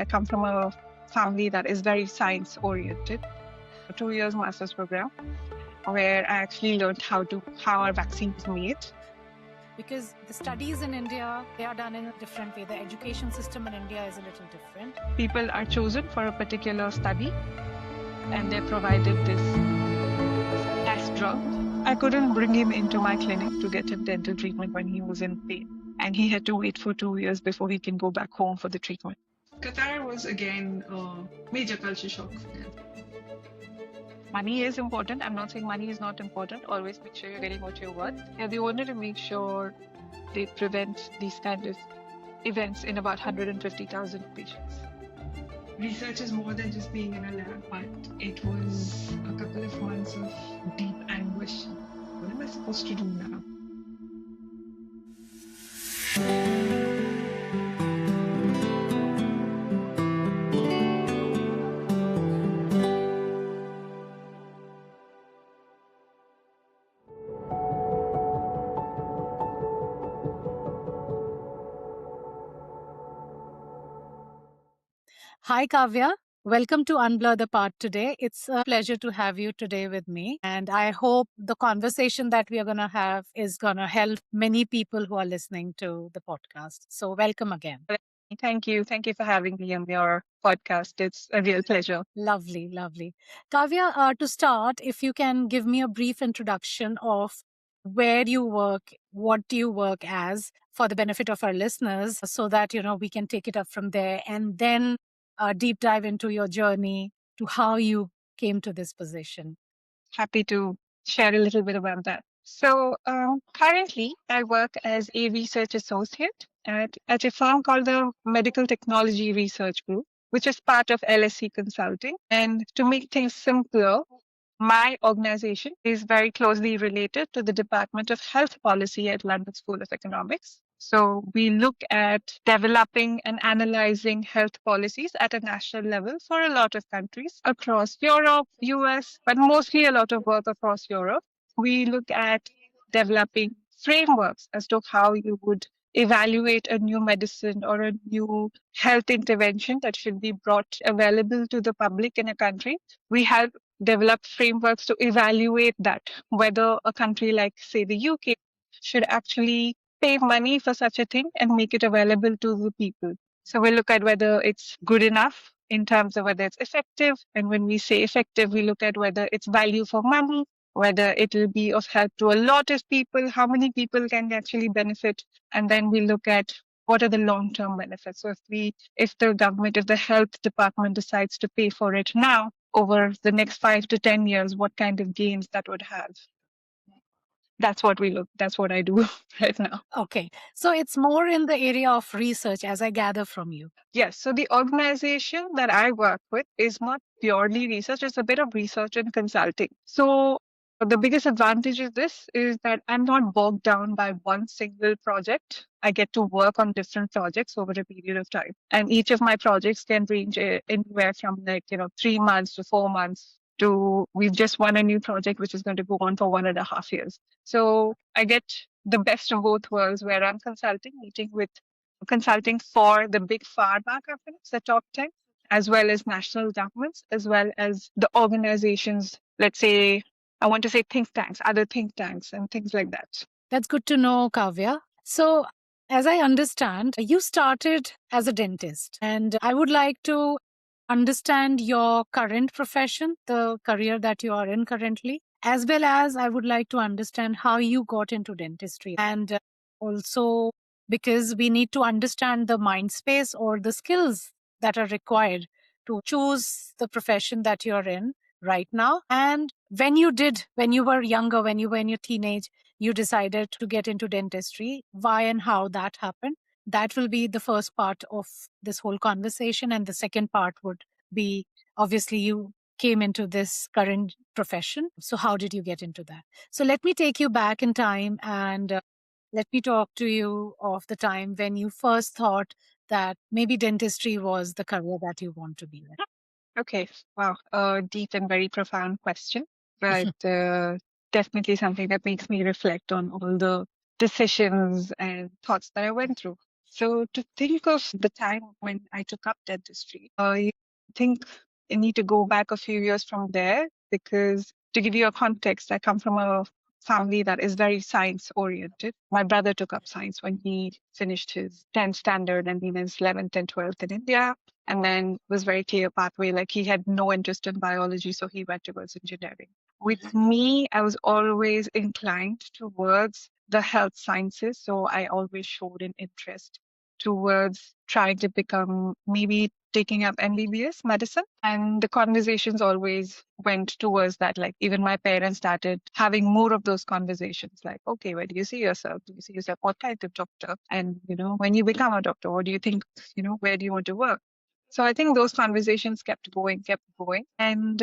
I come from a family that is very science oriented. A 2 years master's program where I actually learned how our vaccine is made. Because the studies in India, they are done in a different way. The education system in India is a little different. People are chosen for a particular study and they're provided this test drug. I couldn't bring him into my clinic to get him dental treatment when he was in pain. And he had to wait for 2 years before he can go back home for the treatment. Qatar was again a major culture shock. Money is important. I'm not saying money is not important. Always make sure you're getting what you're worth. Yeah, they wanted to make sure they prevent these kind of events in about 150,000 patients. Research is more than just being in a lab, but it was a couple of months of deep anguish. What am I supposed to do now? Hi, Kavya. Welcome to Unblur the Path today. It's a pleasure to have you today with me. And I hope the conversation that we are going to have is going to help many people who are listening to the podcast. So, welcome again. Thank you. Thank you for having me on your podcast. It's a real pleasure. Lovely, lovely. Kavya, to start, if you can give me a brief introduction of where you work, what do you work as for the benefit of our listeners so that, we can take it up from there and then deep dive into your journey to how you came to this position. Happy to share a little bit about that. So currently, I work as a research associate at a firm called the Medical Technology Research Group, which is part of LSE Consulting. And to make things simpler, my organization is very closely related to the Department of Health Policy at London School of Economics. So we look at developing and analyzing health policies at a national level for a lot of countries across Europe, US, but mostly a lot of work across Europe. We look at developing frameworks as to how you would evaluate a new medicine or a new health intervention that should be brought available to the public in a country. We help develop frameworks to evaluate that, whether a country like, say, the UK should actually pay money for such a thing and make it available to the people. So we look at whether it's good enough in terms of whether it's effective. And when we say effective, we look at whether it's value for money, whether it will be of help to a lot of people, how many people can actually benefit. And then we look at what are the long-term benefits. So if the health department decides to pay for it now, over the next 5 to 10 years, what kind of gains that would have. That's what I do right now. Okay. So it's more in the area of research, as I gather from you. Yes. So the organization that I work with is not purely research, it's a bit of research and consulting. So the biggest advantage of this is that I'm not bogged down by one single project. I get to work on different projects over a period of time. And each of my projects can range anywhere from 3 months to 4 months to we've just won a new project which is going to go on for 1.5 years. So I get the best of both worlds where I'm consulting for the big pharma companies, the top 10, as well as national governments, as well as the organizations, let's say, I want to say think tanks, other think tanks, and things like that. That's good to know, Kavya. So, as I understand, you started as a dentist, and I would like to understand your current profession, the career that you are in currently, as well as I would like to understand how you got into dentistry. And also, because we need to understand the mind space or the skills that are required to choose the profession that you're in right now. And when you were younger, when you were in your teenage, you decided to get into dentistry, why and how that happened. That will be the first part of this whole conversation. And the second part would be, obviously, you came into this current profession. So how did you get into that? So let me take you back in time and let me talk to you of the time when you first thought that maybe dentistry was the career that you want to be in. Okay. Wow. A deep and very profound question, but definitely something that makes me reflect on all the decisions and thoughts that I went through. So to think of the time when I took up dentistry, I think I need to go back a few years from there, because to give you a context, I come from a family that is very science oriented. My brother took up science when he finished his 10th standard and then his 11th and 12th in India, and then was very clear pathway. Like he had no interest in biology, so he went towards engineering. With me, I was always inclined towards the health sciences, so I always showed an interest towards trying to become, maybe taking up MBBS medicine. And the conversations always went towards that. Like even my parents started having more of those conversations like, okay, where do you see yourself? Do you see yourself what kind of doctor? And, when you become a doctor, what do you think, where do you want to work? So I think those conversations kept going, kept going. And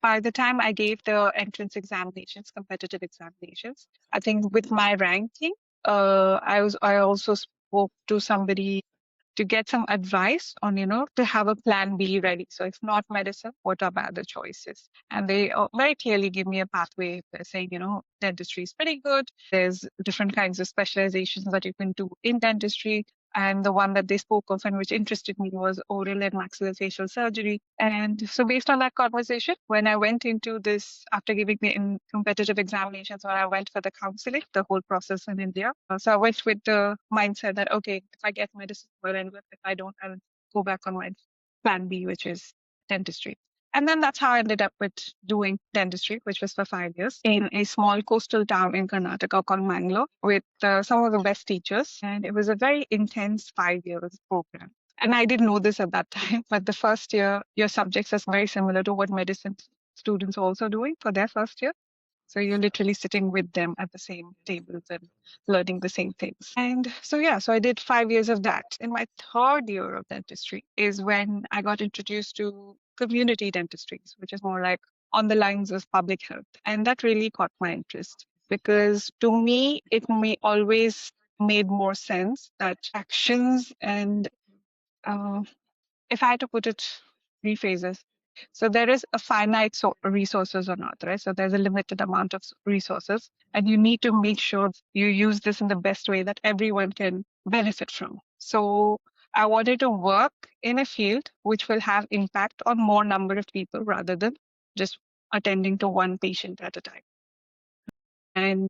by the time I gave the entrance examinations, competitive examinations, I think with my ranking, I also spoke to somebody to get some advice on, to have a plan B ready. So if not medicine, what are my other choices? And they very clearly give me a pathway. They're saying, dentistry is pretty good. There's different kinds of specializations that you can do in dentistry. And the one that they spoke of and which interested me was oral and maxillofacial surgery. And so based on that conversation, when I went into this, after giving the competitive examinations, when I went for the counseling, the whole process in India. So I went with the mindset that, okay, if I get medicine, well and good. If I don't, I'll go back on my plan B, which is dentistry. And then that's how I ended up with doing dentistry, which was for 5 years in a small coastal town in Karnataka called Mangalore with some of the best teachers. And it was a very intense 5 years program. And I didn't know this at that time, but the first year, your subjects are very similar to what medicine students are also doing for their first year. So you're literally sitting with them at the same tables and learning the same things. And so I did 5 years of that. In my third year of dentistry is when I got introduced to community dentistries, which is more like on the lines of public health. And that really caught my interest because to me, it may always made more sense that actions and uh, if I had to put it three phases, so there is a finite resources on earth, right? So there's a limited amount of resources, and you need to make sure you use this in the best way that everyone can benefit from. So I wanted to work in a field which will have impact on more number of people rather than just attending to one patient at a time. And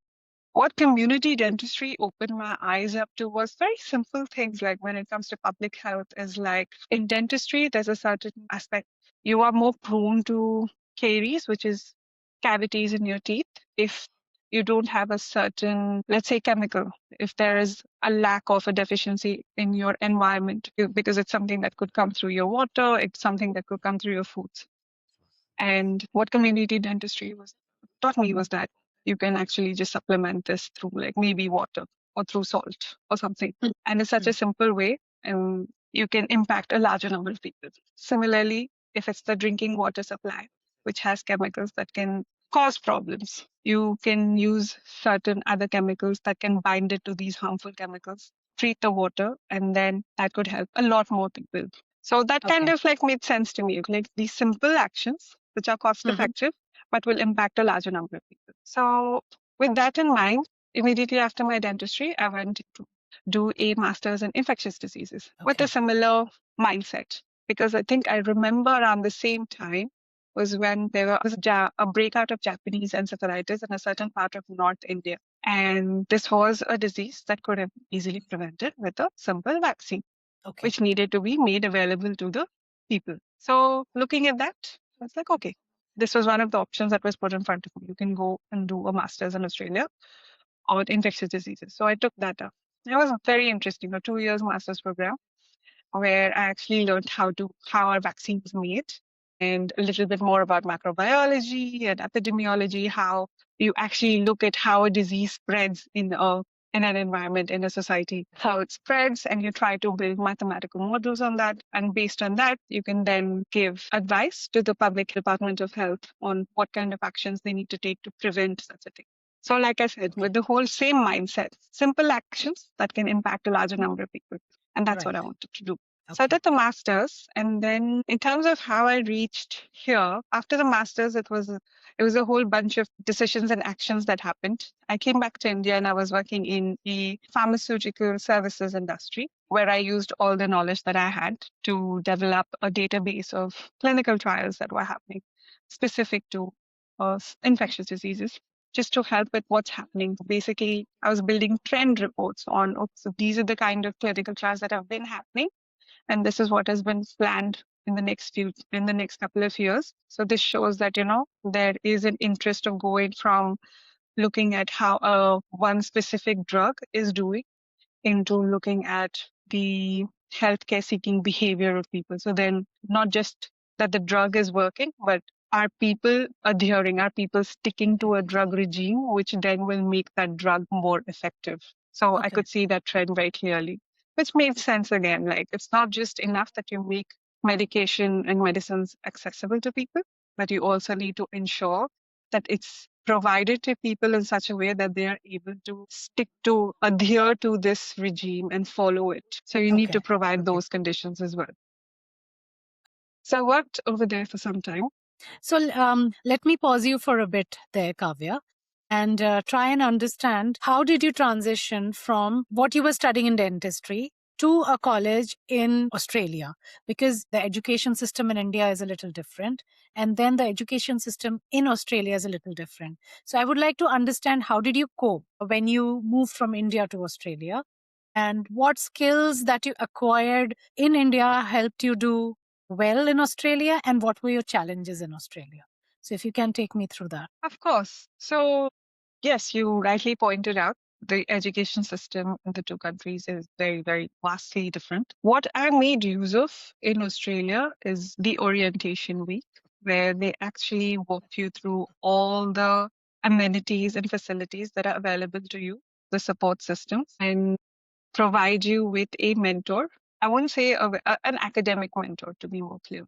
what community dentistry opened my eyes up to was very simple things like when it comes to public health is like in dentistry, there's a certain aspect. You are more prone to caries, which is cavities in your teeth. If you don't have a certain, let's say, chemical, if there is a lack of a deficiency in your environment, because it's something that could come through your water, it's something that could come through your foods. And what community dentistry was taught me was that you can actually just supplement this through like maybe water or through salt or something. And it's such a simple way and you can impact a larger number of people. Similarly, if it's the drinking water supply, which has chemicals that can cause problems, you can use certain other chemicals that can bind it to these harmful chemicals, treat the water, and then that could help a lot more people. So that kind of like made sense to me, like these simple actions which are cost effective but will impact a larger number of people. So with that in mind, immediately after my dentistry, I went to do a master's in infectious diseases with a similar mindset. Because I think I remember around the same time was when there was a breakout of Japanese encephalitis in a certain part of North India. And this was a disease that could have easily prevented with a simple vaccine, which needed to be made available to the people. So looking at that, I was like, okay, this was one of the options that was put in front of me. You can go and do a master's in Australia on infectious diseases. So I took that up. It was very interesting, a 2 years master's program where I actually learned how our vaccine is made and a little bit more about macrobiology and epidemiology, how you actually look at how a disease spreads in an environment, in a society, how it spreads, and you try to build mathematical models on that. And based on that, you can then give advice to the public Department of Health on what kind of actions they need to take to prevent such a thing. So like I said, with the whole same mindset, simple actions that can impact a larger number of people. And that's what I wanted to do. So I Okay. did the master's, and then in terms of how I reached here, after the master's, it was a whole bunch of decisions and actions that happened. I came back to India and I was working in the pharmaceutical services industry, where I used all the knowledge that I had to develop a database of clinical trials that were happening specific to infectious diseases, just to help with what's happening. Basically, I was building trend reports on, oh, so these are the kind of clinical trials that have been happening, and this is what has been planned in the next couple of years. So this shows that there is an interest of going from looking at how one specific drug is doing into looking at the healthcare seeking behavior of people. So then not just that the drug is working, but are people adhering, are people sticking to a drug regime, which then will make that drug more effective. So I Okay. could see that trend very clearly, which made sense again. Like, it's not just enough that you make medication and medicines accessible to people, but you also need to ensure that it's provided to people in such a way that they are able to adhere to this regime and follow it. So you need Okay. to provide Okay. those conditions as well. So I worked over there for some time. So let me pause you for a bit there, Kavya, and try and understand how did you transition from what you were studying in dentistry to a college in Australia? Because the education system in India is a little different, and then the education system in Australia is a little different. So I would like to understand how did you cope when you moved from India to Australia, and what skills that you acquired in India helped you do well in Australia, and what were your challenges in Australia? So if you can take me through that. Of course. So, yes, you rightly pointed out the education system in the two countries is very, very vastly different. What I made use of in Australia is the orientation week, where they actually walk you through all the amenities and facilities that are available to you, the support systems, and provide you with a mentor. I wouldn't say an academic mentor, to be more clear.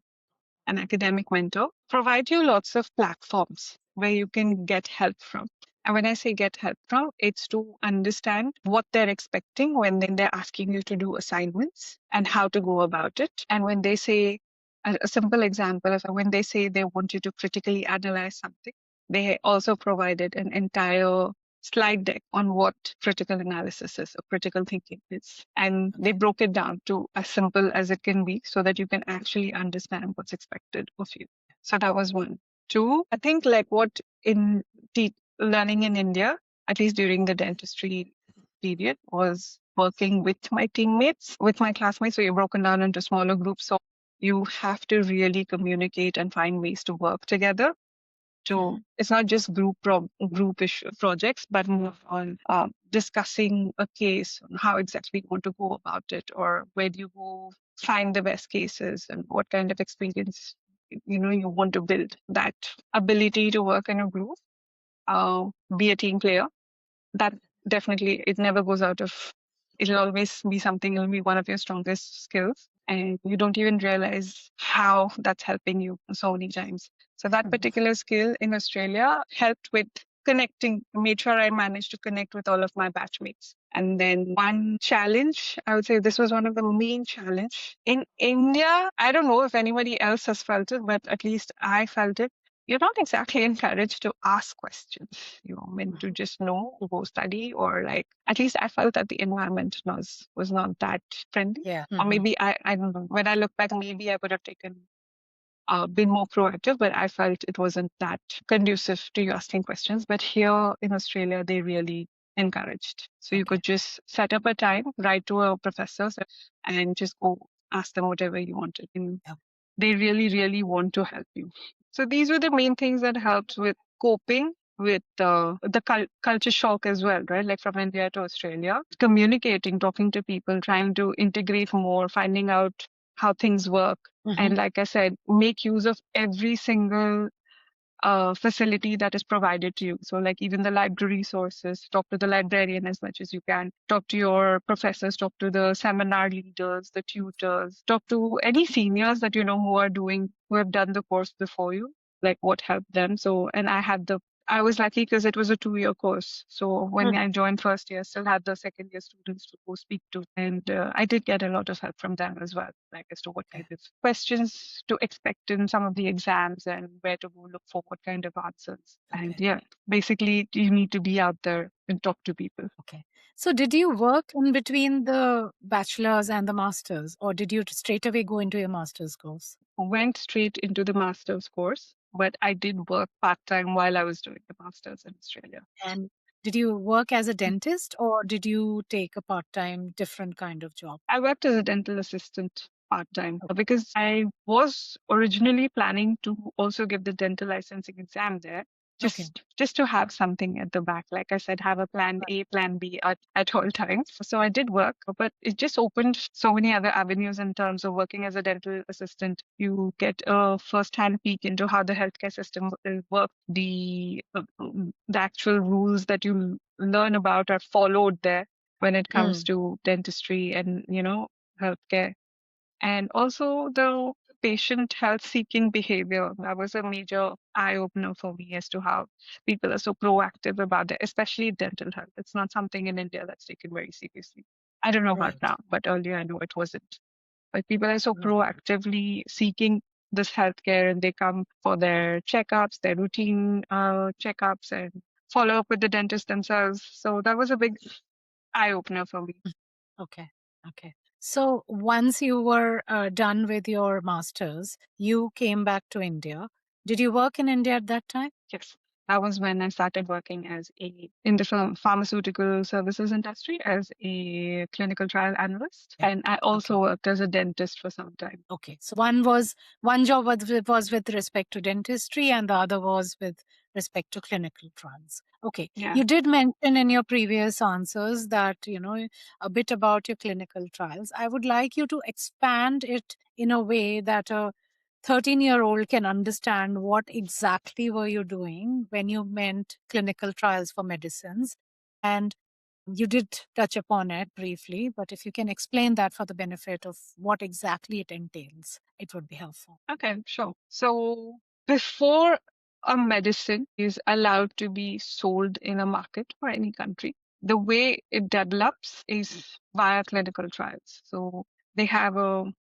An academic mentor provide you lots of platforms where you can get help from. And when I say get help from, it's to understand what they're expecting when then they're asking you to do assignments and how to go about it. And when they say, a simple example of when they say they want you to critically analyze something, they also provided an entire slide deck on what critical analysis is or critical thinking is. And they Okay. broke it down to as simple as it can be so that you can actually understand what's expected of you. So that was one. Two, I think like what in learning in India, at least during the dentistry period, was working with my teammates, with my classmates. So you're broken down into smaller groups. So you have to really communicate and find ways to work together. Mhm. It's not just groupish projects, but more on discussing a case, how exactly you want to go about it, or where do you go find the best cases, and what kind of experience you want to build. That ability to work in a group, be a team player, that definitely, it never goes out of, it'll always be something, it'll be one of your strongest skills, and you don't even realize how that's helping you so many times. So that Mhm. particular skill in Australia helped with connecting, made sure I managed to connect with all of my batchmates. And then one challenge, I would say this was one of the main challenge in India. I don't know if anybody else has felt it, but at least I felt it. You're not exactly encouraged to ask questions. You're meant to Mhm. just know, go study, or like, at least I felt that the environment was not that friendly. Yeah. Or Mhm. maybe I don't know. When I look back, maybe I would have been more proactive, but I felt it wasn't that conducive to you asking questions. But here in Australia, they really encouraged. So you Okay. could just set up a time, write to a professor, and just go ask them whatever you wanted. And Yeah. they really, really want to help you. So these were the main things that helped with coping with the culture shock as well, right? Like from India to Australia, communicating, talking to people, trying to integrate more, finding out how things work. Mhm. And like I said, make use of every single facility that is provided to you. So, like even the library resources, talk to the librarian as much as you can, talk to your professors, talk to the seminar leaders, the tutors, talk to any seniors that you know who have done the course before you, like what helped them. So, and I was lucky because it was a 2-year course. So when I joined first year, I still had the second year students to go speak to. And I did get a lot of help from them as well, like as to what Okay. kind of questions to expect in some of the exams and where to go look for what kind of answers. And Okay. yeah, basically you need to be out there and talk to people. Okay. So did you work in between the bachelor's and the master's, or did you straight away go into your master's course? Went straight into the master's course, but I did work part-time while I was doing the master's in Australia. And did you work as a dentist, or did you take a part-time different kind of job? I worked as a dental assistant part-time Okay. because I was originally planning to also give the dental licensing exam there, Okay. just to have something at the back. Like I said, have a plan A, plan B at all times. So I did work, but it just opened so many other avenues in terms of working as a dental assistant. You get a first-hand peek into how the healthcare system works. The actual rules that you learn about are followed there when it comes Mm. to dentistry and healthcare, and also the patient health seeking behavior. That was a major eye opener for me as to how people are so proactive about it, especially dental health. It's not something in India that's taken very seriously. I don't know about Right. now, but earlier I know it wasn't. But people are so Right. proactively seeking this healthcare, and they come for their checkups, their routine checkups, and follow up with the dentist themselves. So that was a big eye opener for me. Okay. Okay. So once you were done with your master's, you came back to India. Did you work in India at that time? Yes, that was when I started working as in the pharmaceutical services industry as a clinical trial analyst, Yeah. and I Okay. also worked as a dentist for some time. Okay. So one job was with respect to dentistry, and the other was with respect to clinical trials. Okay. Yeah. You did mention in your previous answers that, a bit about your clinical trials. I would like you to expand it in a way that a 13-year-old can understand what exactly were you doing when you meant clinical trials for medicines. And you did touch upon it briefly, but if you can explain that for the benefit of what exactly it entails, it would be helpful. Okay, sure. So before a medicine is allowed to be sold in a market or any country, the way it develops is via clinical trials. So they have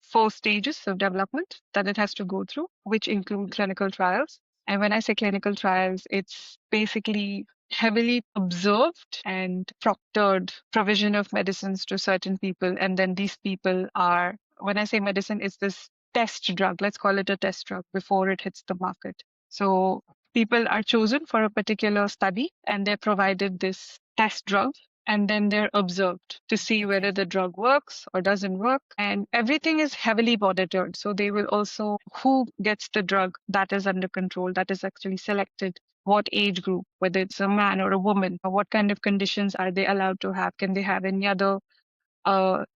4 stages of development that it has to go through, which include clinical trials. And when I say clinical trials, it's basically heavily observed and proctored provision of medicines to certain people. And then these people are, when I say medicine, it's this test drug. Let's call it a test drug before it hits the market. So people are chosen for a particular study and they're provided this test drug, and then they're observed to see whether Okay. the drug works or doesn't work. And everything is heavily monitored. So they will also, who gets the drug, that is under control, that is actually selected. What age group, whether it's a man or a woman, or what kind of conditions are they allowed to have? Can they have any other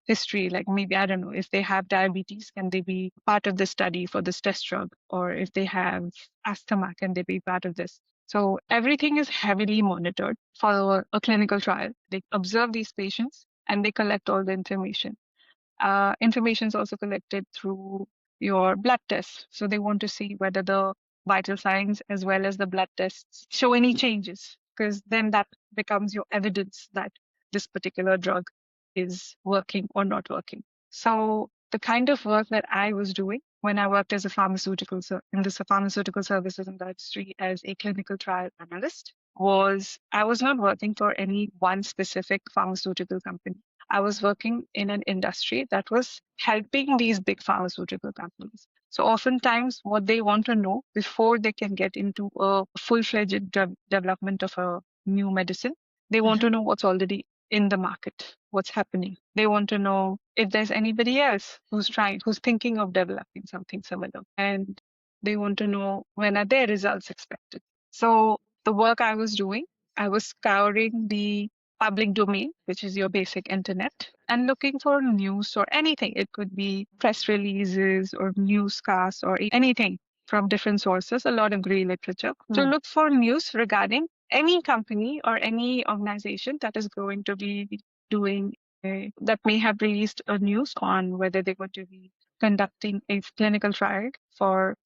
history, like maybe, I don't know, if they have diabetes, can they be part of the study for this test drug? Or if they have asthma, can they be part of this? So everything is heavily monitored for a clinical trial. They observe these patients and they collect all the information. Information is also collected through your blood tests. So they want to see whether the vital signs as well as the blood tests show any changes, because then that becomes your evidence that this particular drug is working or not working. So the kind of work that I was doing when I worked as a in this pharmaceutical services industry as a clinical trial analyst was, I was not working for any one specific pharmaceutical company. I was working in an industry that was helping these big pharmaceutical companies. So oftentimes what they want to know before they can get into a full-fledged development of a new medicine, they want Mhm. to know what's already in the market, what's happening. They want to know if there's anybody else who's thinking of developing something similar. And they want to know when are their results expected. So the work I was doing, I was scouring the public domain, which is your basic internet, and looking for news or anything. It could be press releases or newscasts or anything from different sources, a lot of grey literature, to Mm. look for news regarding any company or any organization that is going to be doing that may have released a news on whether they're going to be conducting a clinical trial for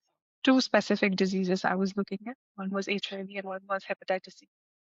two specific diseases I was looking at. One was HIV and one was hepatitis C.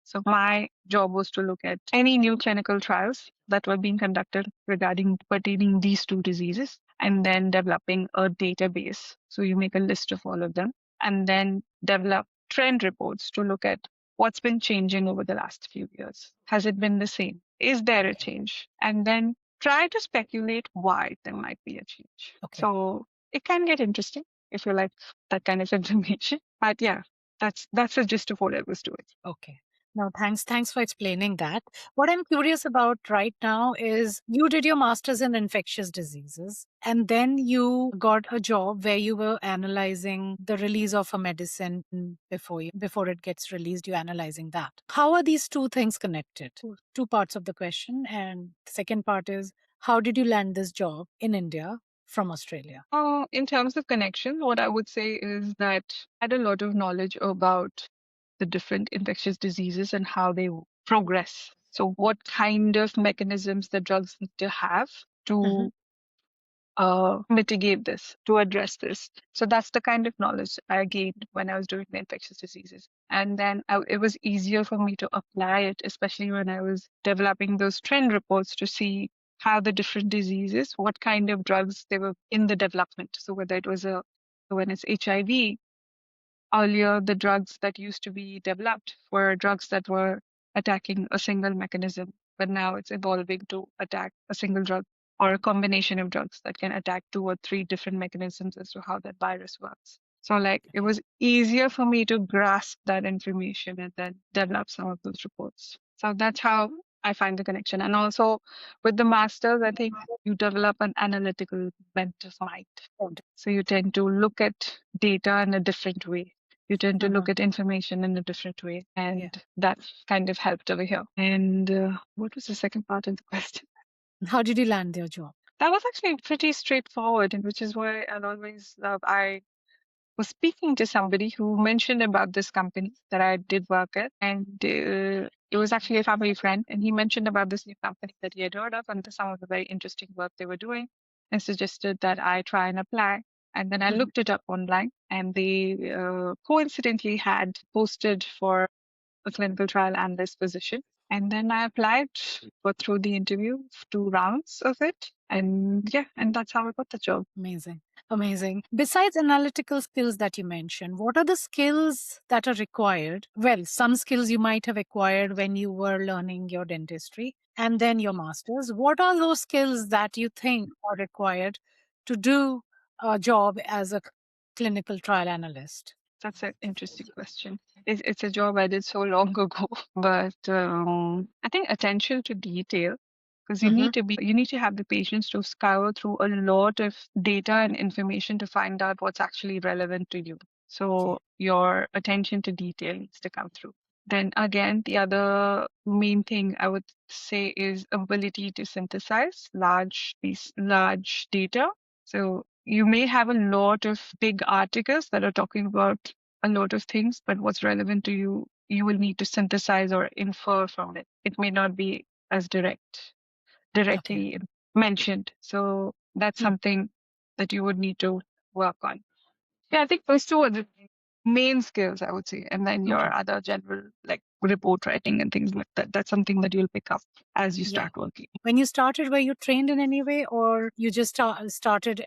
So my job was to look at any new clinical trials that were being conducted regarding pertaining these two diseases and then developing a database. So you make a list of all of them and then develop trend reports to look at what's been changing over the last few years. Has it been the same? Is there a change? And then try to speculate why there might be a change. Okay. So it can get interesting if you like that kind of information. But yeah, that's the gist of what I was doing. Okay. No, thanks for explaining that. What I'm curious about right now is you did your master's in infectious diseases and then you got a job where you were analyzing the release of a medicine before it gets released, you're analyzing that. How are these two things connected? Two parts of the question. And the second part is how did you land this job in India from Australia? In terms of connection, what I would say is that I had a lot of knowledge about the different infectious diseases and how they progress. So, what kind of mechanisms the drugs need to have to mitigate this, to address this. So, that's the kind of knowledge I gained when I was doing the infectious diseases. And then it was easier for me to apply it, especially when I was developing those trend reports to see how the different diseases, what kind of drugs they were in the development. So, whether it was when it's HIV, earlier the drugs that used to be developed were drugs that were attacking a single mechanism, but now it's evolving to attack a single drug or a combination of drugs that can attack two or three different mechanisms as to how that virus works. So like it was easier for me to grasp that information and then develop some of those reports. So that's how I find the connection. And also with the masters, I think you develop an analytical bent of mind. So you tend to look at data in a different way. You tend to look at information in a different way. And that kind of helped over here. And what was the second part of the question? How did you land your job? That was actually pretty straightforward, and which is why I was speaking to somebody who mentioned about this company that I did work at, and it was actually a family friend, and he mentioned about this new company that he had heard of and some of the very interesting work they were doing, and suggested that I try and apply. And then I looked it up online, and they coincidentally had posted for a clinical trial analyst position. And then I applied, got through the interview, 2 rounds of it. And yeah, and that's how I got the job. Amazing. Amazing. Besides analytical skills that you mentioned, what are the skills that are required? Well, some skills you might have acquired when you were learning your dentistry and then your master's. What are those skills that you think are required to do a job as a clinical trial analyst? That's an interesting question. It's a job I did so long ago, but I think attention to detail, because you need to have the patience to scour through a lot of data and information to find out what's actually relevant to you. So your attention to detail needs to come through. Then again, the other main thing I would say is ability to synthesize large data. So you may have a lot of big articles that are talking about a lot of things, but what's relevant to you, you will need to synthesize or infer from it. It may not be as directly mentioned. So that's something that you would need to work on. Yeah, I think those two are the main skills, I would say. And then your other general, like report writing and things like that, that's something that you'll pick up as you start working. When you started, were you trained in any way or you just started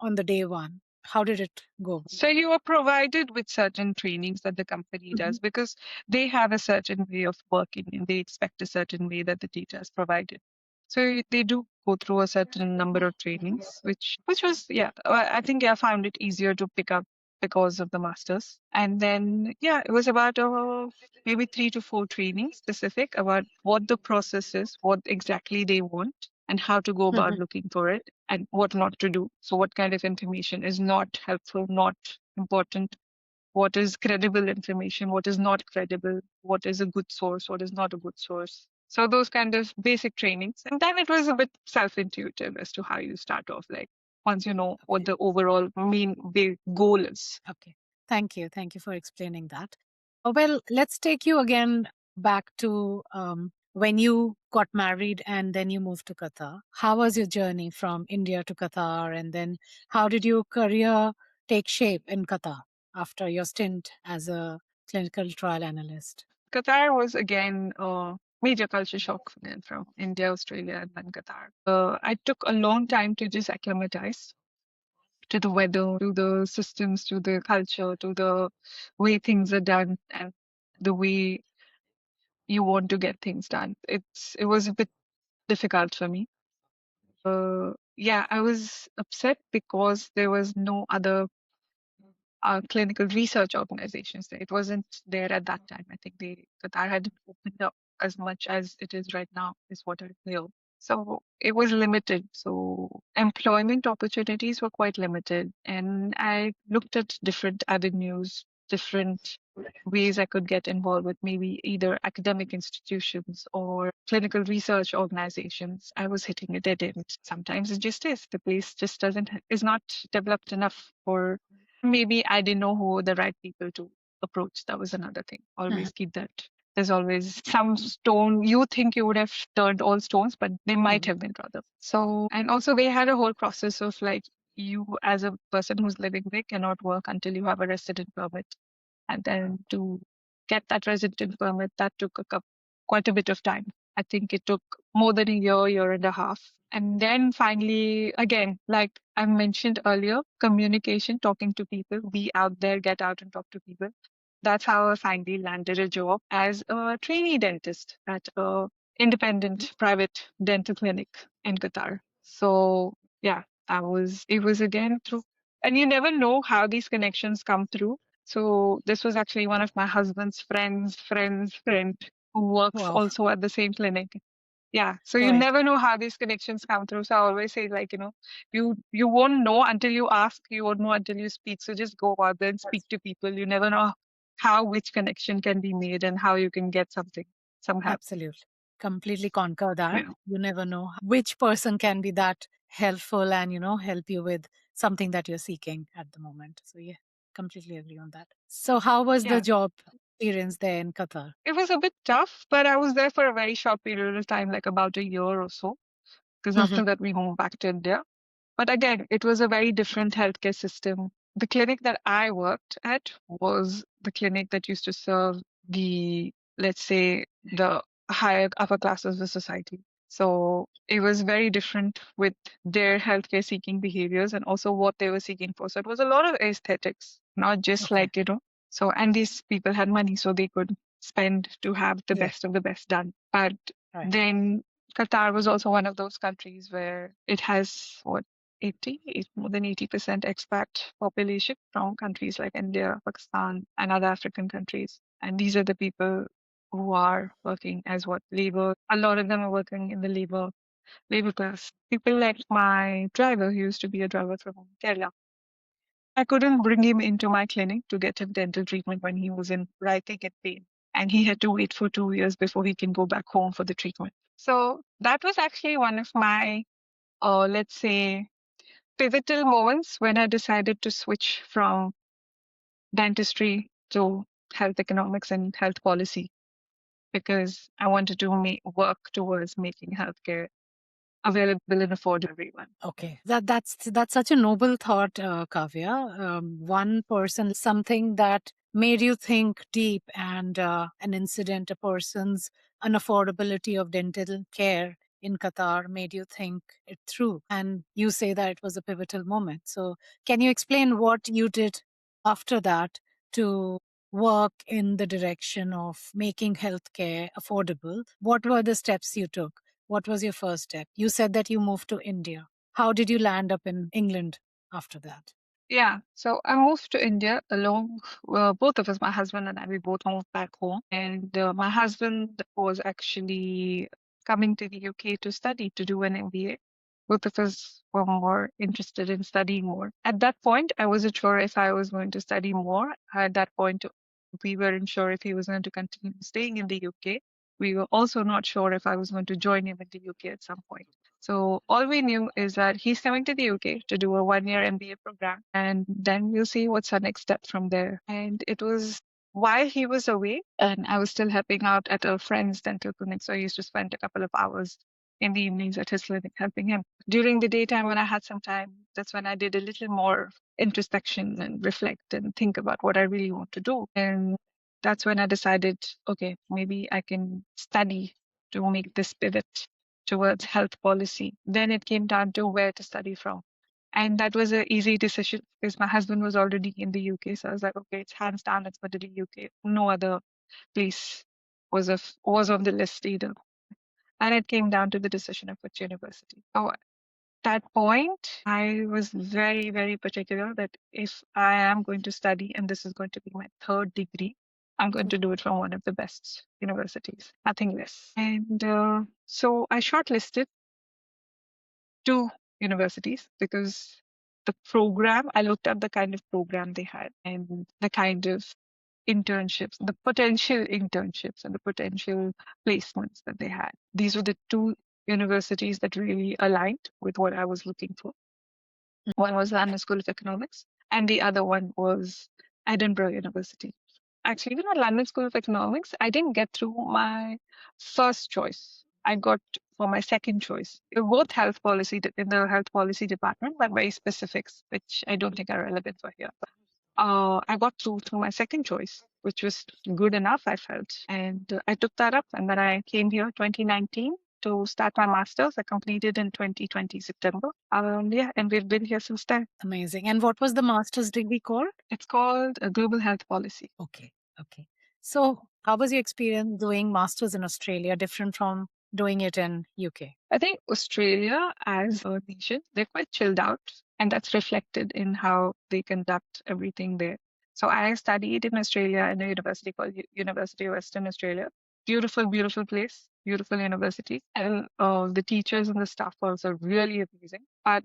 on the day one? How did it go? So you are provided with certain trainings that the company does because they have a certain way of working and they expect a certain way that the data is provided. So they do go through a certain number of trainings, which was I think I found it easier to pick up because of the masters. And then it was about maybe 3 to 4 trainings specific about what the process is, what exactly they want, and how to go about looking for it and what not to do. So what kind of information is not helpful, not important, what is credible information, what is not credible, what is a good source, what is not a good source. So those kind of basic trainings. And then it was a bit self-intuitive as to how you start off, like once you know what the overall main goal is. Okay. Thank you. Thank you for explaining that. Well, let's take you again back to when you got married and then you moved to Qatar. How was your journey from India to Qatar? And then how did your career take shape in Qatar? after your stint as a clinical trial analyst? Qatar was again a major culture shock for me from India, Australia, and then Qatar. I took a long time to just acclimatize to the weather, to the systems, to the culture, to the way things are done, and the way you want to get things done. It was a bit difficult for me. Yeah, I was upset because there was no other clinical research organizations there. It wasn't there at that time. I think Qatar hadn't opened up as much as it is right now, is what I feel. So it was limited. So employment opportunities were quite limited. And I looked at different avenues, different ways I could get involved with maybe either academic institutions or clinical research organizations. I was hitting a dead end. Sometimes it just is. The place just doesn't, is not developed enough for maybe I didn't know who were the right people to approach. That was another thing. Always keep that. There's always some stone you think you would have turned all stones, but they might have been rather. So, and also they had a whole process of like you as a person who's living there cannot work until you have a resident permit. And then to get that resident permit, that took quite a bit of time. I think it took more than a year, year and a half. And then finally, again, like I mentioned earlier, communication, talking to people, be out there, get out and talk to people. That's how I finally landed a job as a trainee dentist at a independent private dental clinic in Qatar. So yeah, it was again through, and you never know how these connections come through. So this was actually one of my husband's friend's friend who works Wow. also at the same clinic. Yeah. So you Right. never know how these connections come through. So I always say like, you won't know until you ask, you won't know until you speak. So just go out there and speak to people. You never know how which connection can be made and how you can get something, some help. Absolutely. Completely conquer that. Yeah. You never know which person can be that helpful and, help you with something that you're seeking at the moment. So, yeah, completely agree on that. So, how was the Yeah. job experience there in Qatar? It was a bit tough, but I was there for a very short period of time, like about a year or so, because Mhm. after that we moved back to India. But again, it was a very different healthcare system. The clinic that I worked at was the clinic that used to serve the, let's say, the higher upper classes of the society. So it was very different with their healthcare seeking behaviors and also what they were seeking for. So it was a lot of aesthetics, not just Okay. like, so, and these people had money, so they could spend to have the Yeah. best of the best done. But Right. then Qatar was also one of those countries where it has what more than 80% expat population from countries like India, Pakistan, and other African countries. And these are the people who are working as what labor. A lot of them are working in the labor class. People like my driver, who used to be a driver from Kerala. I couldn't bring him into my clinic to get him dental treatment when he was in writhing in pain. And he had to wait for 2 years before he can go back home for the treatment. So that was actually one of my, let's say, pivotal moments when I decided to switch from dentistry to health economics and health policy because I wanted to work towards making healthcare available and affordable to everyone. Okay, that's such a noble thought, Kavya. One person, something that made you think deep, and an incident, a person's unaffordability of dental care in Qatar made you think it through, and you say that it was a pivotal moment. So, can you explain what you did after that to work in the direction of making healthcare affordable? What were the steps you took? What was your first step? You said that you moved to India. How did you land up in England after that? Yeah, so I moved to India along, both of us, my husband and I, we both moved back home. And my husband was actually coming to the UK to study, to do an MBA. Both of us were more interested in studying more. At that point, I wasn't sure if I was going to study more. At that point, we weren't sure if he was going to continue staying in the UK. We were also not sure if I was going to join him in the UK at some point. So all we knew is that he's coming to the UK to do a 1 year MBA program, and then we'll see what's our next step from there. And it was while he was away, and I was still helping out at a friend's dental clinic, so I used to spend a couple of hours in the evenings at his clinic, helping him. During the daytime, when I had some time, that's when I did a little more introspection and reflect and think about what I really want to do. And that's when I decided, okay, maybe I can study to make this pivot towards health policy. Then it came down to where to study from. And that was an easy decision because my husband was already in the UK. So I was like, okay, it's hands down, it's going to be UK. No other place was on the list either. And it came down to the decision of which university. So at that point, I was very, very particular that if I am going to study and this is going to be my third degree, I'm going to do it from one of the best universities, nothing less. And so I shortlisted two universities because the program, I looked at the kind of program they had and the kind of internships, the potential internships and the potential placements that they had. These were the two universities that really aligned with what I was looking for. One was London School of Economics, and the other one was Edinburgh University. Actually, even at London School of Economics, I didn't get through my first choice. I got for my second choice. They were both health policy in the health policy department, but very specifics, which I don't think are relevant for here. I got through to my second choice, which was good enough, I felt. And I took that up. And then I came here 2019 to start my master's. I completed in 2020 September. Yeah, and we've been here since then. Amazing. And what was the master's degree called? It's called Global Health Policy. Okay. Okay. So how was your experience doing masters in Australia, different from doing it in UK? I think Australia as a nation, they're quite chilled out, and that's reflected in how they conduct everything there. So I studied in Australia in a university called University of Western Australia. Beautiful, beautiful place, beautiful university. And the teachers and the staff are also really amazing. But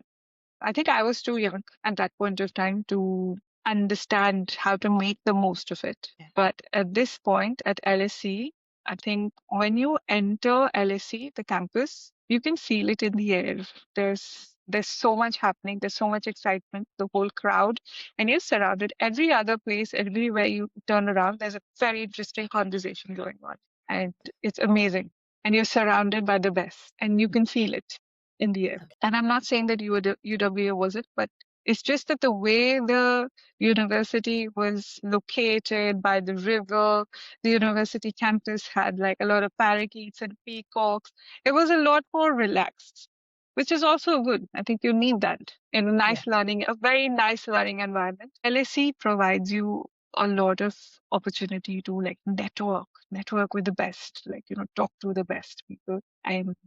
I think I was too young at that point of time to understand how to make the most of it. Yeah. But at this point at LSE, I think when you enter LSE, the campus, you can feel it in the air. There's so much happening. There's so much excitement. The whole crowd, and you're surrounded. Every other place, everywhere you turn around, there's a very interesting conversation going on, and it's amazing. And you're surrounded by the best, and you can feel it in the air. And I'm not saying that UWA was it, but it's just that the way the university was located by the river, the university campus had like a lot of parakeets and peacocks. It was a lot more relaxed, which is also good. I think you need that in a very nice learning environment. LSE provides you a lot of opportunity to like network with the best, like, talk to the best people. And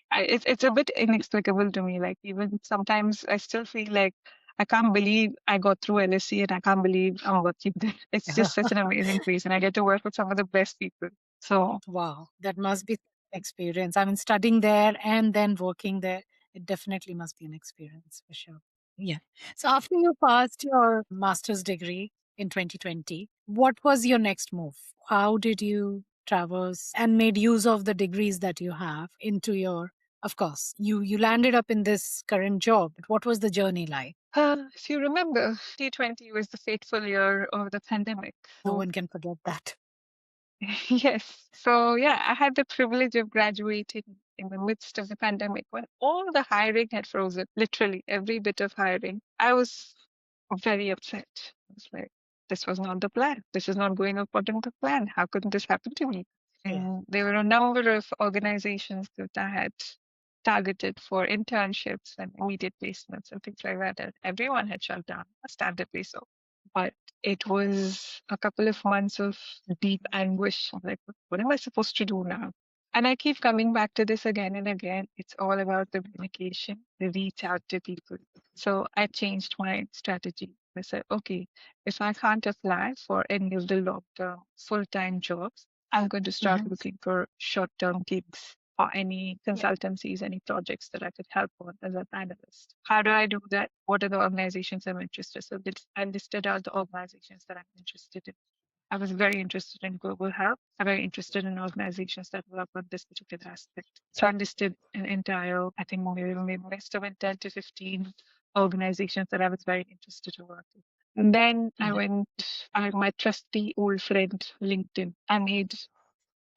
it's a bit inexplicable to me. Like even sometimes I still feel like I can't believe I got through LSE and I can't believe I'm working there. It's just such an amazing place, and I get to work with some of the best people. So Wow, that must be an experience. I mean, studying there and then working there, it definitely must be an experience for sure. Yeah. So after you passed your master's degree in 2020, what was your next move? How did you traverse and made use of the degrees that you have into your, of course, you landed up in this current job. But what was the journey like? if you remember, 2020 was the fateful year of the pandemic. No one can forget that. Yes. So yeah, I had the privilege of graduating in the midst of the pandemic when all the hiring had frozen, literally every bit of hiring. I was very upset. I was like, this was not the plan. This is not going according to plan. How could this happen to me? Yeah. And there were a number of organizations that I had targeted for internships and immediate placements and things like that. And everyone had shut down, understandably so. But it was a couple of months of deep anguish. I'm like, what am I supposed to do now? And I keep coming back to this again and again. It's all about the communication, the reach out to people. So I changed my strategy. I said, okay, if I can't apply for any of the long-term full-time jobs, I'm going to start looking for short-term gigs or any consultancies, any projects that I could help on as an analyst. How do I do that? What are the organizations I'm interested in? So I listed out the organizations that I'm interested in. I was very interested in global health. I'm very interested in organizations that work on this particular aspect. So I listed an entire, I think maybe list of 10 to 15 organizations that I was very interested to work with. And then I went, my trusty old friend, LinkedIn. I made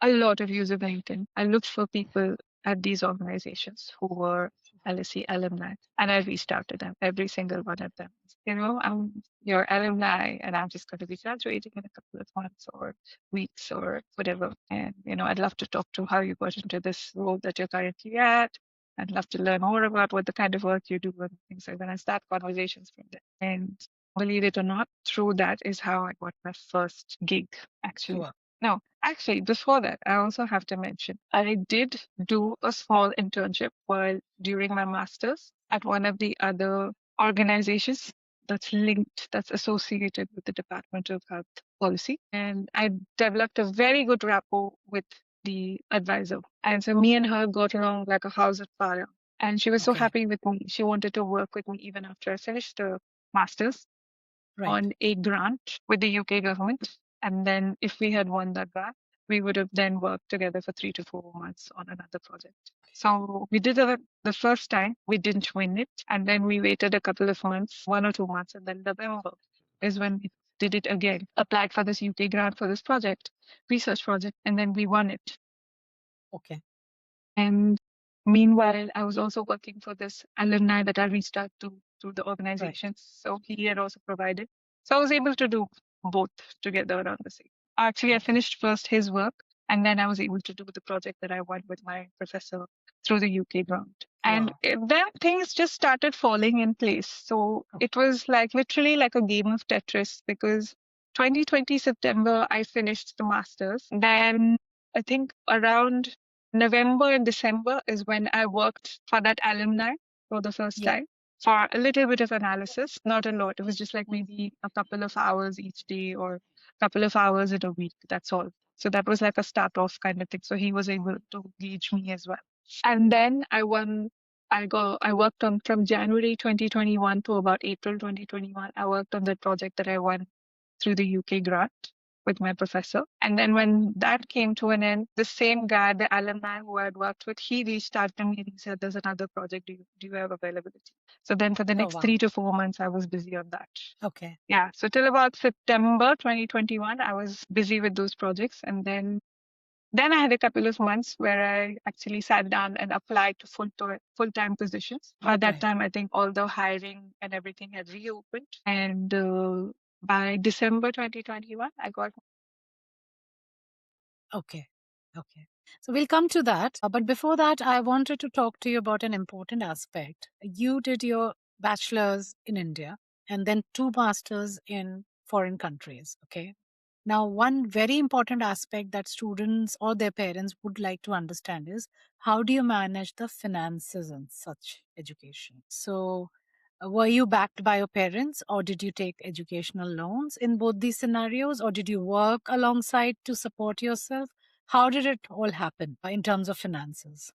a lot of use of LinkedIn. I looked for people at these organizations who were LSE alumni, and I restarted them, every single one of them. I'm your alumni, and I'm just going to be graduating in a couple of months or weeks or whatever. And I'd love to talk to how you got into this role that you're currently at. I'd love to learn more about what the kind of work you do and things like that. And start conversations from there. And believe it or not, through that is how I got my first gig, actually. Wow. No, actually, before that, I also have to mention I did do a small internship while during my master's at one of the other organizations that's associated with the Department of Health Policy. And I developed a very good rapport with the advisor. And so me and her got along like a house of fire. And she was so Okay. happy with me. She wanted to work with me even after I finished the master's Right. on a grant with the UK government. And then if we had won that grant, we would have then worked together for 3 to 4 months on another project. So we did it the first time, we didn't win it. And then we waited a couple of months, 1 or 2 months, and then November is when we did it again, applied for this UK grant for this project, research project, and then we won it. Okay. And meanwhile, I was also working for this alumni that I reached out to through the organization. So he had also provided. So I was able to do both together around the same. Actually, I finished first his work, and then I was able to do the project that I won with my professor through the UK grant. And then things just started falling in place. So it was like literally like a game of Tetris, because 2020 September, I finished the master's. Then I think around November and December is when I worked for that alumni for the first time for a little bit of analysis, not a lot. It was just like maybe a couple of hours each day or a couple of hours in a week. That's all. So that was like a start off kind of thing. So he was able to gauge me as well. And then I worked on from January 2021 to about April 2021. I worked on that project that I won through the UK grant with my professor. And then when that came to an end, the same guy, the alumni who I had worked with, he reached out to me and he said, "There's another project. Do you have availability?" So then for the next 3 to 4 months, I was busy on that. Okay. Yeah. So till about September 2021, I was busy with those projects. And then I had a couple of months where I actually sat down and applied to full-time positions. By that time, I think all the hiring and everything had reopened. And by December 2021, I got. Okay. Okay. So we'll come to that. But before that, I wanted to talk to you about an important aspect. You did your bachelor's in India and then 2 masters in foreign countries. Okay. Now, one very important aspect that students or their parents would like to understand is how do you manage the finances in such education? So, were you backed by your parents or did you take educational loans in both these scenarios, or did you work alongside to support yourself? How did it all happen in terms of finances?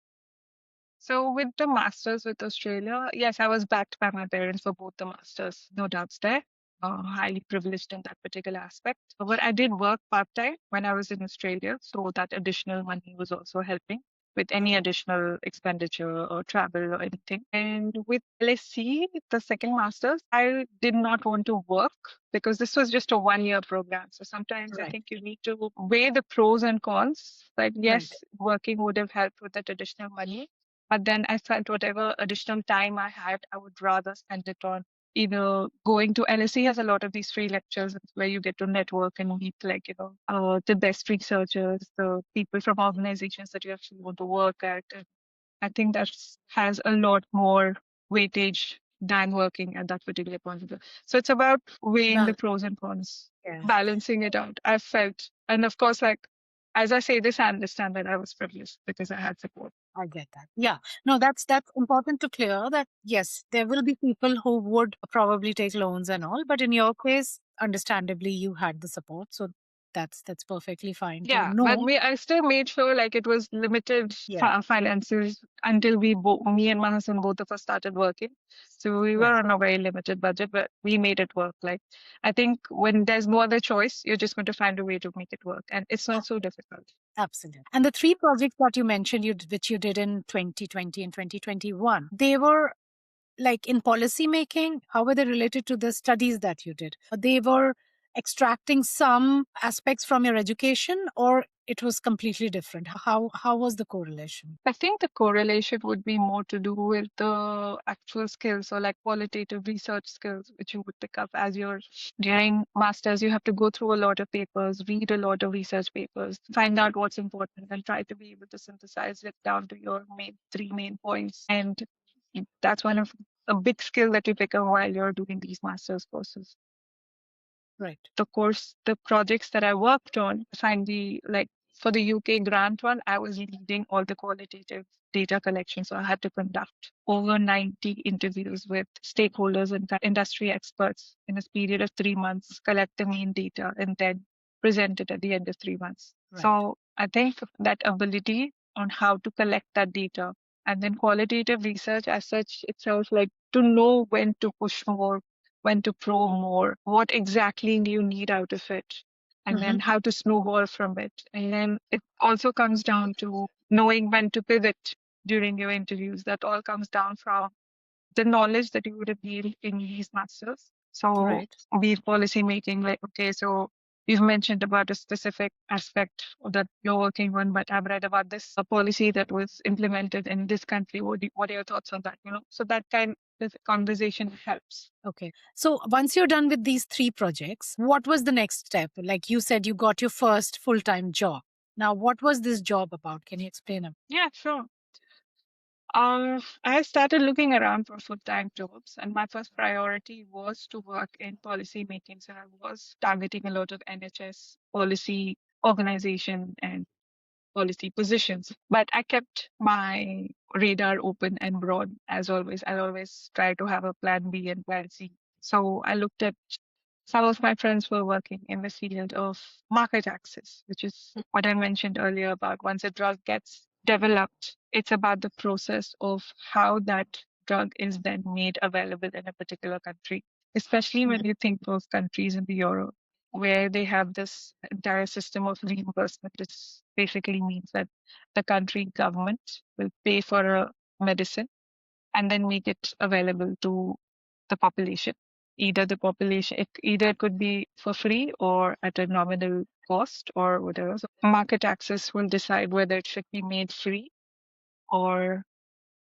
So with the masters with Australia, yes, I was backed by my parents for both the masters. No doubts there. Highly privileged in that particular aspect. But I did work part-time when I was in Australia, so that additional money was also helping with any additional expenditure or travel or anything. And with LSE, the second masters, I did not want to work because this was just a 1 year program. So sometimes I think you need to weigh the pros and cons. But yes, working would have helped with that additional money. But then I felt whatever additional time I had, I would rather spend it on either going to LSE has a lot of these free lectures where you get to network and meet the best researchers, the people from organizations that you actually want to work at. And I think that has a lot more weightage than working at that particular point of view. So it's about weighing the pros and cons, balancing it out. I felt, and of course, like as I say this, I understand that I was privileged because I had support. I get that. Yeah. No, that's important to clear that yes, there will be people who would probably take loans and all, but in your case, understandably, you had the support. So that's perfectly fine to Yeah, but know. I still made sure like it was limited finances until me and my husband, both of us started working. So we were on a very limited budget, but we made it work. Like I think when there's no other choice, you're just going to find a way to make it work, and it's not so difficult. Absolutely. And the 3 projects that you mentioned, which you did in 2020 and 2021, they were like in policy making. How were they related to the studies that you did? They were extracting some aspects from your education, or it was completely different? How was the correlation? I think the correlation would be more to do with the actual skills, so like qualitative research skills, which you would pick up as you're during masters. You have to go through a lot of papers, read a lot of research papers, find out what's important, and try to be able to synthesize it down to your three main points. And that's one of a big skill that you pick up while you're doing these masters courses. Right. The projects that I worked on, finally, like for the UK grant one, I was leading all the qualitative data collection. So I had to conduct over 90 interviews with stakeholders and industry experts in a period of 3 months, collect the main data, and then present it at the end of 3 months. Right. So I think that ability on how to collect that data, and then qualitative research as such itself, like to know when to push more, when to probe more, what exactly you need out of it, and then how to snowball from it. And then it also comes down to knowing when to pivot during your interviews. That all comes down from the knowledge that you would have gained in these masters. So Right. be it policy making, like, okay, so you've mentioned about a specific aspect that you're working on, but I've read about this policy that was implemented in this country. What are your thoughts on that? So that kind of conversation helps. Okay. So once you're done with these 3 projects, what was the next step? Like you said, you got your first full-time job. Now, what was this job about? Can you explain it? Yeah, sure. I started looking around for full-time jobs, and my first priority was to work in policy making. So I was targeting a lot of NHS policy organization and policy positions. But I kept my radar open and broad as always. I always try to have a plan B and plan C. So I looked at some of my friends were working in the field of market access, which is what I mentioned earlier about once a drug gets developed, it's about the process of how that drug is then made available in a particular country, especially when you think of countries in the Europe where they have this entire system of reimbursement. This basically means that the country government will pay for a medicine and then make it available to the population. Either the population, either it could be for free or at a nominal cost or whatever. So market access will decide whether it should be made free or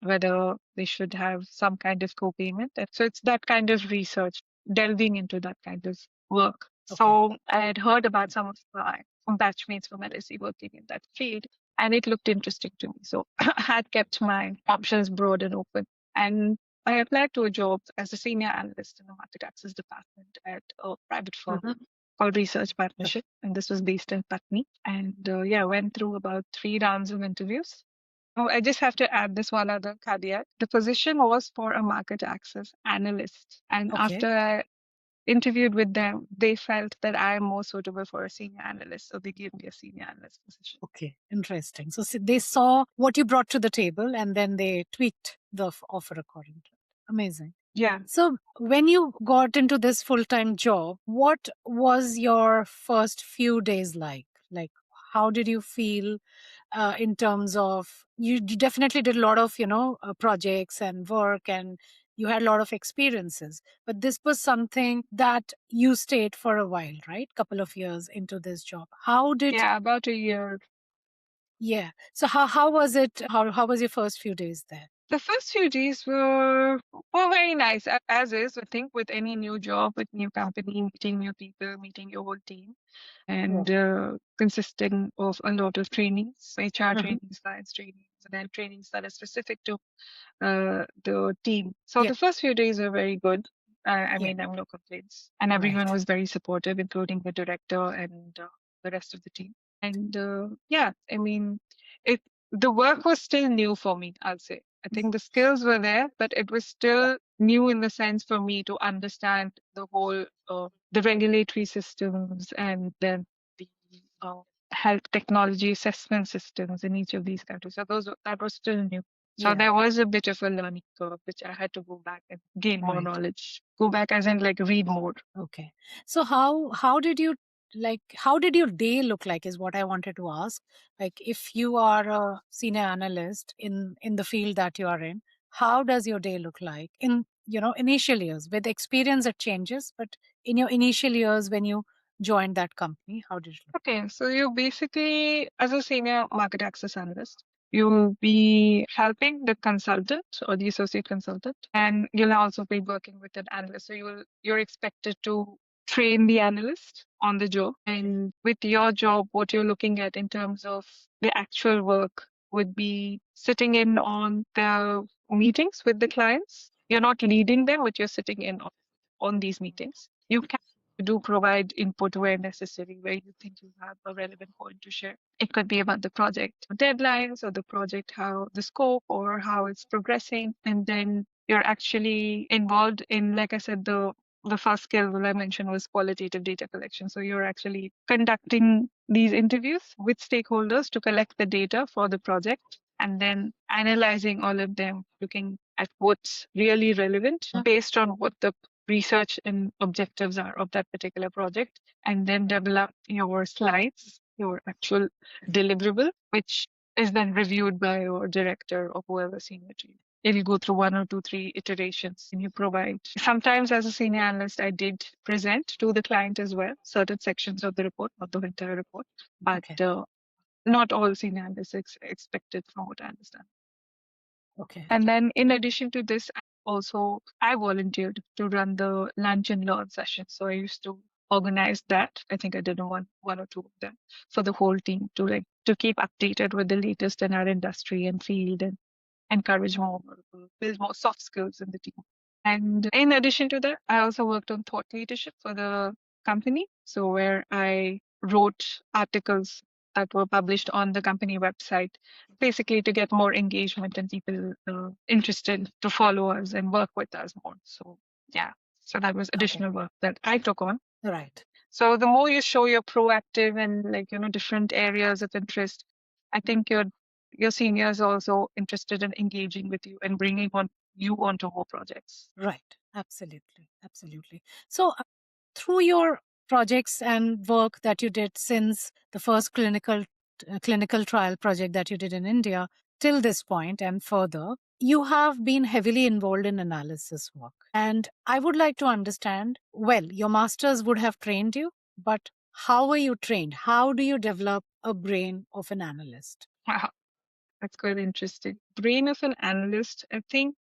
whether they should have some kind of co-payment. And so it's that kind of research, delving into that kind of work. Okay. So I had heard about some of my batchmates from LSE working in that field, and it looked interesting to me. So I had kept my options broad and open. And I applied to a job as a senior analyst in the market access department at a private firm called Research Partnership. And this was based in Putney. And yeah, went through about 3 rounds of interviews. Oh, I just have to add this one other caveat. The position was for a market access analyst. And Okay. after I interviewed with them, they felt that I am more suitable for a senior analyst. So they gave me a senior analyst position. Okay, interesting. So they saw what you brought to the table and then they tweaked the offer according to it. Amazing. Yeah. So when you got into this full-time job, what was your first few days like? Like, how did you feel in terms of, you definitely did a lot of, projects and work, and you had a lot of experiences, but this was something that you stayed for a while, right? Couple of years into this job. How did Yeah, about a year. Yeah. So how was it? How was your first few days there? The first few days were very nice, as is, I think, with any new job, with new company, meeting new people, meeting your whole team, and consisting of a lot of trainings, HR trainings, science trainings, and then trainings that are specific to the team. So Yeah. the first few days were very good. I Yeah. mean, I have no complaints, and everyone Right. was very supportive, including the director and the rest of the team. And yeah, I mean, it the work was still new for me, I'll say. I think the skills were there, but it was still new in the sense for me to understand the whole the regulatory systems and then the uh, health technology assessment systems in each of these countries. So that was still new. So Yeah. there was a bit of a learning curve, which I had to go back and gain more Right. knowledge. Go back as in like read more. Okay. So how did you, like, how did your day look like is what I wanted to ask. Like, if you are a senior analyst in the field that you are in, how does your day look like in initial years? With experience it changes, but in your initial years when you joined that company? How did you? Okay, so you basically, as a senior market access analyst, you'll be helping the consultant or the associate consultant, and you'll also be working with an analyst. So you're expected to train the analyst on the job. And with your job, what you're looking at in terms of the actual work would be sitting in on the meetings with the clients. You're not leading them, but you're sitting in on these meetings. You can do provide input where necessary, where you think you have a relevant point to share. It could be about the project deadlines or the project, how the scope or how it's progressing. And then you're actually involved in, like I said, the first skill that I mentioned was qualitative data collection. So you're actually conducting these interviews with stakeholders to collect the data for the project and then analyzing all of them, looking at what's really relevant based on what the research and objectives are of that particular project, and then develop your slides, your actual deliverable, which is then reviewed by your director or whoever senior to you. It'll go through one or two, three iterations and you provide. Sometimes as a senior analyst, I did present to the client as well, certain sections of the report, not the entire report, but not all senior analysts expected from what I understand. Okay. And then in addition to this, I volunteered to run the lunch and learn session. So I used to organize that. I think I did one or two of them for the whole team to keep updated with the latest in our industry and field and encourage more, build more soft skills in the team. And in addition to that, I also worked on thought leadership for the company. So where I wrote articles that were published on the company website, basically to get more engagement and people interested to follow us and work with us more. So yeah, so that was additional work that I took on. Right. So the more you show you're proactive and different areas of interest, I think your seniors are also interested in engaging with you and bringing you onto more projects. Right. Absolutely. Absolutely. So through your projects and work that you did since the first clinical trial project that you did in India till this point and further, you have been heavily involved in analysis work. And I would like to understand, well, your masters would have trained you, but how were you trained? How do you develop a brain of an analyst? Wow, that's quite interesting. Brain of an analyst, I think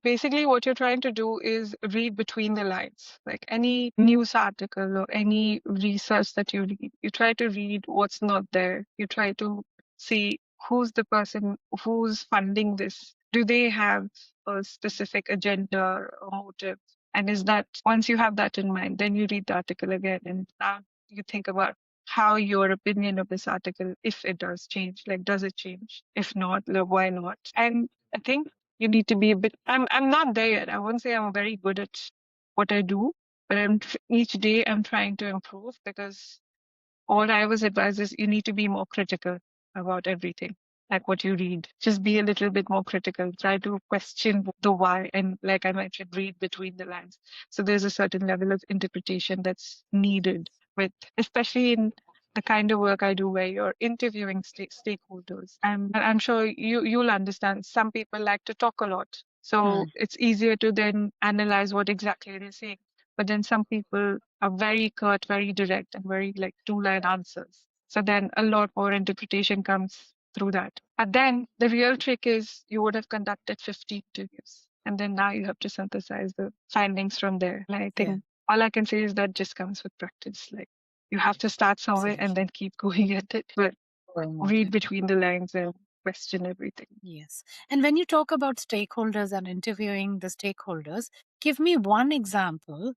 basically what you're trying to do is read between the lines. Like any news article or any research that you read, you try to read what's not there. You try to see who's the person who's funding this. Do they have a specific agenda or motive? And is that once you have that in mind, then you read the article again and now you think about how your opinion of this article, if it does change, like does it change? If not, like, why not? And I think you need to be a bit. I'm not there yet. I won't say I'm very good at what I do, but each day I'm trying to improve because all I was advised is you need to be more critical about everything, like what you read. Just be a little bit more critical. Try to question the why, and like I mentioned, read between the lines. So there's a certain level of interpretation that's needed with, especially in the kind of work I do where you're interviewing stakeholders. I'm sure you'll understand. Some people like to talk a lot, so it's easier to then analyze what exactly they're saying. But then some people are very curt, very direct, and very like two-line answers. So then a lot more interpretation comes through that. But then the real trick is you would have conducted 50 interviews. And then now you have to synthesize the findings from there. And I think all I can say is that just comes with practice. Like you have to start somewhere and then keep going at it. But read between the lines and question everything. Yes. And when you talk about stakeholders and interviewing the stakeholders, give me one example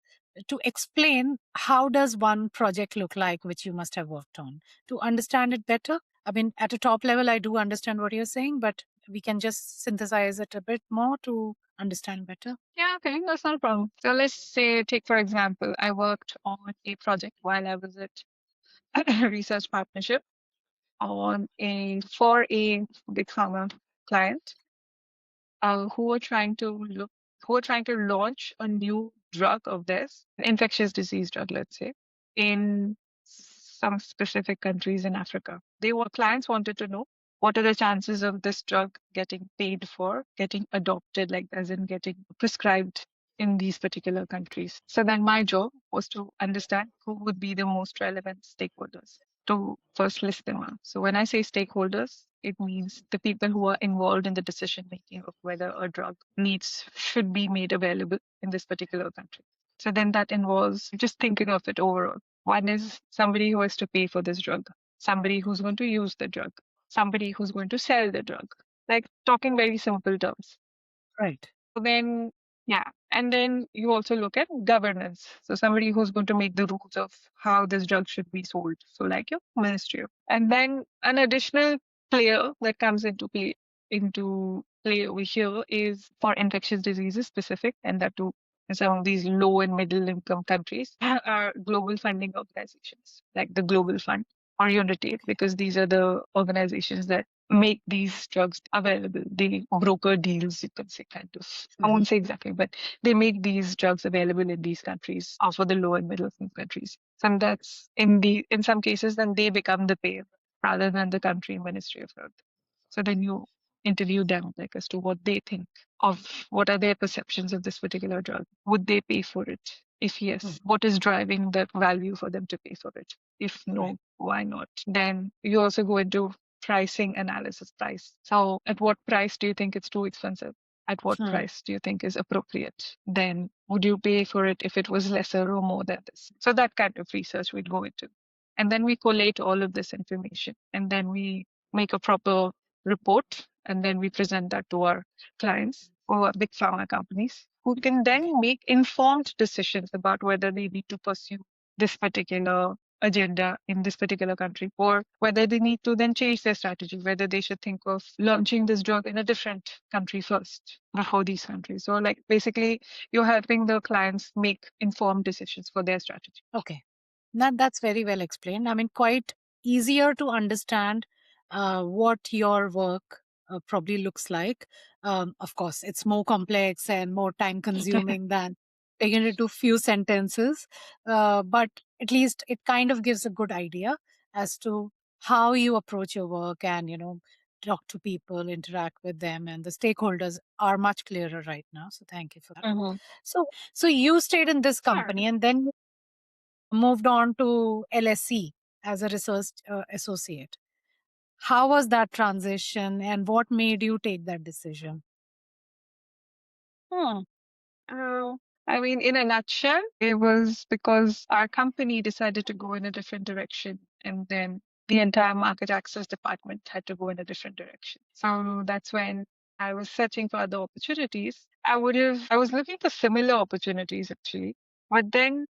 to explain how does one project look like which you must have worked on to understand it better. I mean, at a top level, I do understand what you're saying, but we can just synthesize it a bit more to understand better. Yeah, okay, that's not a problem. So let's say, take for example, I worked on a project while I was at research partnership for a big pharma client who were trying to launch a new drug of this, an infectious disease drug, let's say, in some specific countries in Africa. Clients wanted to know what are the chances of this drug getting paid for, getting adopted, like as in getting prescribed in these particular countries. So then my job was to understand who would be the most relevant stakeholders to first list them out. So when I say stakeholders, it means the people who are involved in the decision making of whether a drug should be made available in this particular country. So then that involves just thinking of it overall. One is somebody who has to pay for this drug, somebody who's going to use the drug, somebody who's going to sell the drug, like talking very simple terms. Right. So then, yeah. And then you also look at governance. So somebody who's going to make the rules of how this drug should be sold. So like your ministry. And then an additional player that comes into play over here is for infectious diseases specific, and that too in some of these low and middle income countries are global funding organizations like the Global Fund or UNITAID, because these are the organizations that make these drugs available. They broker deals, you can say, kind of. I won't say exactly, but they make these drugs available in these countries or for the low and middle income countries. And that's in some cases, then they become the payer rather than the country Ministry of Health. So then you interview them like as to what they think of what are their perceptions of this particular drug. Would they pay for it? If yes, what is driving the value for them to pay for it? If no, why not? Then you also go into pricing analysis price. So at what price do you think it's too expensive? At what price do you think is appropriate? Then would you pay for it if it was lesser or more than this? So that kind of research we'd go into. And then we collate all of this information and then we make a proper report and then we present that to our clients or big pharma companies who can then make informed decisions about whether they need to pursue this particular agenda in this particular country, or whether they need to then change their strategy, whether they should think of launching this drug in a different country first before these countries. So, like, basically, you're helping the clients make informed decisions for their strategy. Okay. That's very well explained. I mean, quite easier to understand what your work probably looks like. Of course, it's more complex and more time consuming than taking it into few sentences, but at least it kind of gives a good idea as to how you approach your work and talk to people, interact with them, and the stakeholders are much clearer right now. So thank you for that. So you stayed in this company and then moved on to LSE as a research associate. How was that transition and what made you take that decision? Hmm. Uh, I mean, in a nutshell, it was because our company decided to go in a different direction, and then the entire market access department had to go in a different direction. So that's when I was searching for other opportunities. I was looking for similar opportunities actually, but then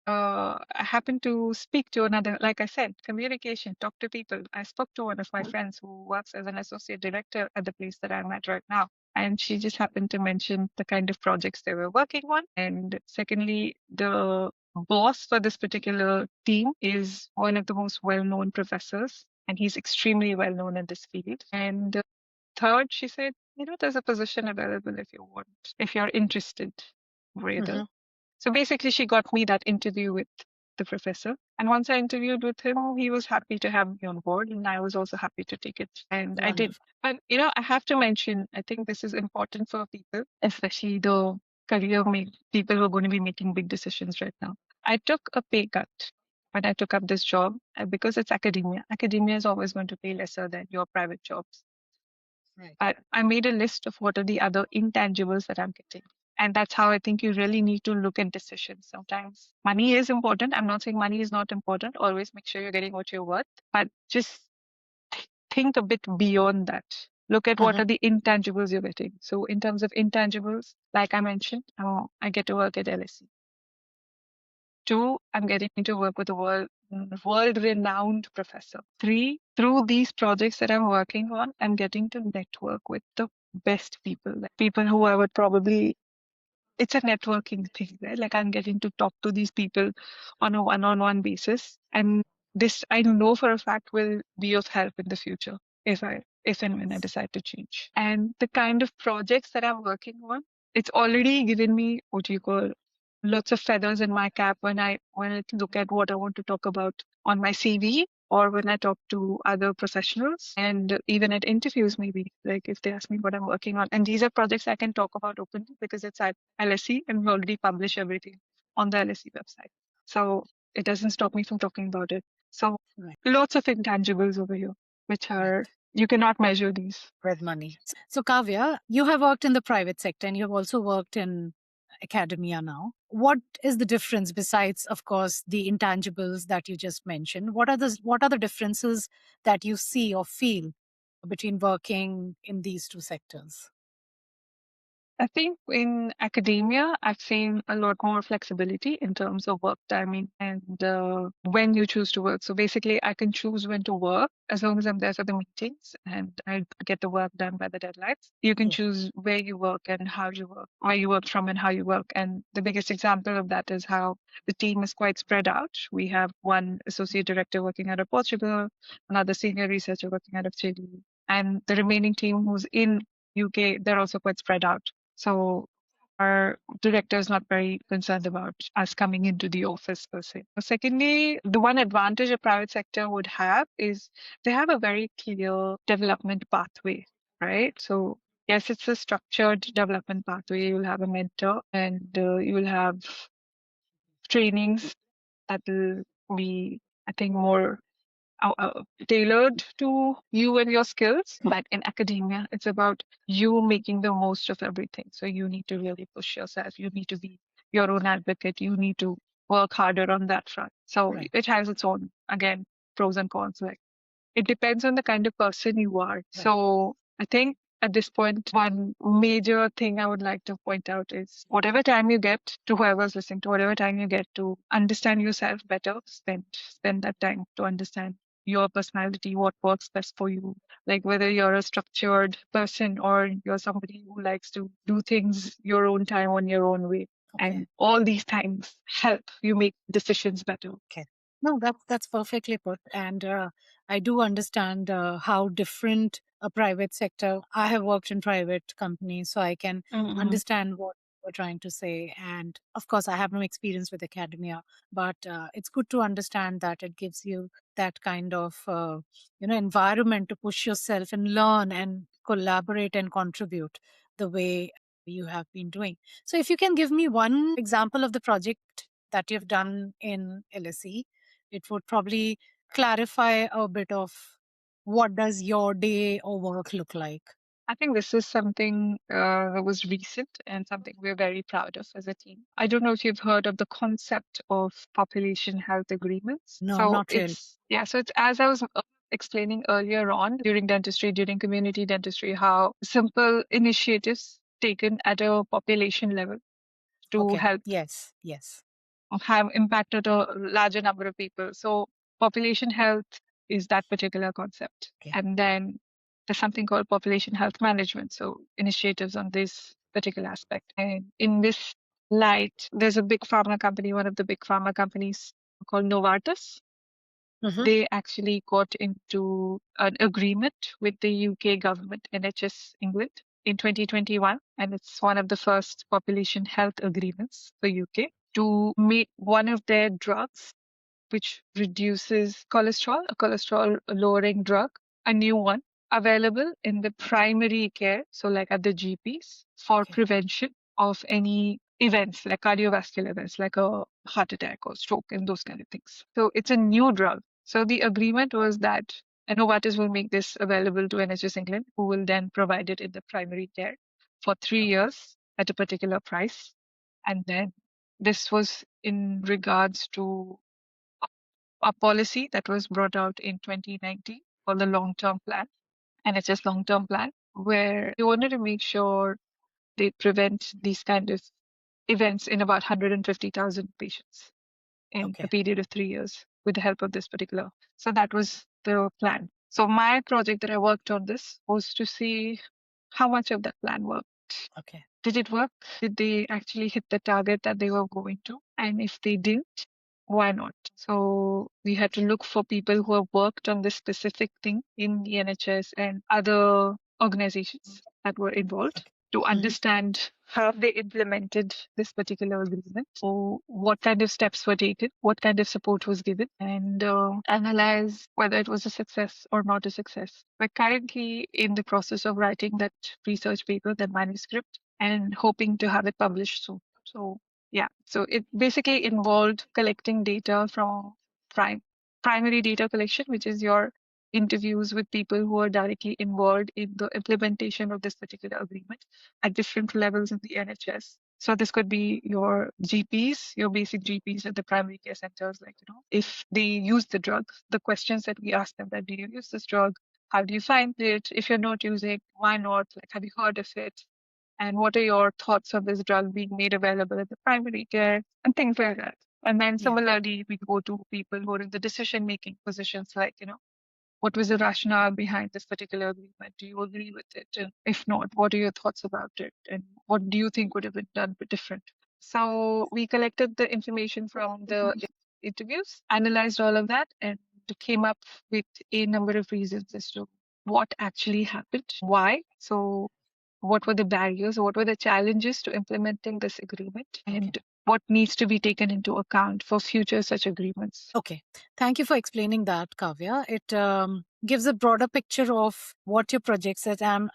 I happened to speak to another, like I said, communication, talk to people. I spoke to one of my friends who works as an associate director at the place that I'm at right now. And she just happened to mention the kind of projects they were working on. And secondly, the boss for this particular team is one of the most well known professors, and he's extremely well known in this field. And third, she said, there's a position available if you want, if you're interested, rather. So basically, she got me that interview with the professor. And once I interviewed with him, he was happy to have me on board. And I was also happy to take it. And I did. But, I have to mention, I think this is important for people, especially the people who are going to be making big decisions right now. I took a pay cut when I took up this job because it's academia. Academia is always going to pay lesser than your private jobs. Right. But I made a list of what are the other intangibles that I'm getting. And that's how I think you really need to look at decisions. Sometimes money is important. I'm not saying money is not important. Always make sure you're getting what you're worth, but just think a bit beyond that. Look at what are the intangibles you're getting. So in terms of intangibles, like I mentioned, I get to work at LSE. Two, I'm getting to work with a world-renowned professor. Three, through these projects that I'm working on, I'm getting to network with the best people, like people who I would probably, it's a networking thing, right? Like I'm getting to talk to these people on a one-on-one basis. And this I know for a fact will be of help in the future if and when I decide to change. And the kind of projects that I'm working on, it's already given me what you call lots of feathers in my cap when I look at what I want to talk about on my CV or when I talk to other professionals and even at interviews, maybe like if they ask me what I'm working on. And these are projects I can talk about openly because it's at LSE and we already publish everything on the LSE website. So it doesn't stop me from talking about it. So Right. lots of intangibles over here, which Right. are, you cannot measure these. With money. So, Kavya, you have worked in the private sector and you have also worked in academia now. What is the difference besides, of course, the intangibles that you just mentioned? What are the differences that you see or feel between working in these two sectors? I think in academia, I've seen a lot more flexibility in terms of work timing and when you choose to work. So basically, I can choose when to work as long as I'm there for the meetings and I get the work done by the deadlines. You can Yeah. choose where you work and how you work, where you work from and how you work. And the biggest example of that is how the team is quite spread out. We have one associate director working out of Portugal, another senior researcher working out of Chile, and the remaining team who's in UK, they're also quite spread out. So our director is not very concerned about us coming into the office per se. Secondly, the one advantage a private sector would have is they have a very clear development pathway, right? So yes, it's a structured development pathway. You'll have a mentor and you will have trainings that will be, I think, more tailored to you and your skills. But in academia, it's about you making the most of everything. So you need to really push yourself. You need to be your own advocate. You need to work harder on that front. So Right. it has its own, again, pros and cons. Like it depends on the kind of person you are. Right. So I think at this point, one major thing I would like to point out is whatever time you get, to whoever's listening, to whatever time you get to understand yourself better, spend that time to understand your personality, what works best for you. Like whether you're a structured person or you're somebody who likes to do things your own time on your own way. Okay. And all these things help you make decisions better. Okay. No, that's perfectly put, and I do understand how different a private sector. I have worked in private companies, so I can Mm-hmm. understand what we're trying to say. And of course, I have no experience with academia, but it's good to understand that it gives you that kind of environment to push yourself and learn and collaborate and contribute the way you have been doing. So, if you can give me one example of the project that you've done in LSE, it would probably clarify a bit of what does your day or work look like. I think this is something that was recent and something we're very proud of as a team. I don't know if you've heard of the concept of population health agreements. No, So not really. it's as I was explaining earlier on during dentistry, during community dentistry, how simple initiatives taken at a population level to Okay. help Yes. Yes. have impacted a larger number of people. So population health is that particular concept. Okay. And then there's something called population health management. So initiatives on this particular aspect. And in this light, there's a big pharma company, one of the big pharma companies called Novartis. Mm-hmm. They actually got into an agreement with the UK government, NHS England, in 2021. And it's one of the first population health agreements for UK to make one of their drugs, which reduces cholesterol, a cholesterol lowering drug, a new one available in the primary care, so like at the GPs, for Okay. prevention of any events like cardiovascular events, like a heart attack or stroke and those kind of things. So it's a new drug. So the agreement was that Novartis will make this available to NHS England, who will then provide it in the primary care for 3 years at a particular price. And then this was in regards to a policy that was brought out in 2019 for the long-term plan, NHS long-term plan, where they wanted to make sure they prevent these kind of events in about 150,000 patients in a Okay. period of 3 years with the help of this particular. So that was the plan. So my project that I worked on this was to see how much of that plan worked. Okay. Did it work? Did they actually hit the target that they were going to? And if they didn't, why not? So we had to look for people who have worked on this specific thing in the NHS and other organizations that were involved Okay. to Mm-hmm. understand how they implemented this particular agreement. So what kind of steps were taken, what kind of support was given, and analyze whether it was a success or not a success. We're currently in the process of writing that research paper, that manuscript, and hoping to have it published soon. So Yeah. So it basically involved collecting data from prime primary data collection, which is your interviews with people who are directly involved in the implementation of this particular agreement at different levels in the NHS. So this could be your GPs, your basic GPs at the primary care centers, like, if they use the drug, the questions that we ask them, that do you use this drug? How do you find it? If you're not using, why not? Like, have you heard of it? And what are your thoughts of this drug being made available in the primary care and things like that. And then Yeah. similarly, we go to people who are in the decision making positions, like, what was the rationale behind this particular agreement? Do you agree with it? And if not, what are your thoughts about it? And what do you think would have been done bit different? So we collected the information from the interviews, analyzed all of that, and came up with a number of reasons as to what actually happened, why. So what were the barriers, what were the challenges to implementing this agreement, and what needs to be taken into account for future such agreements. Okay. Thank you for explaining that, Kavya. It gives a broader picture of what your project says. I'm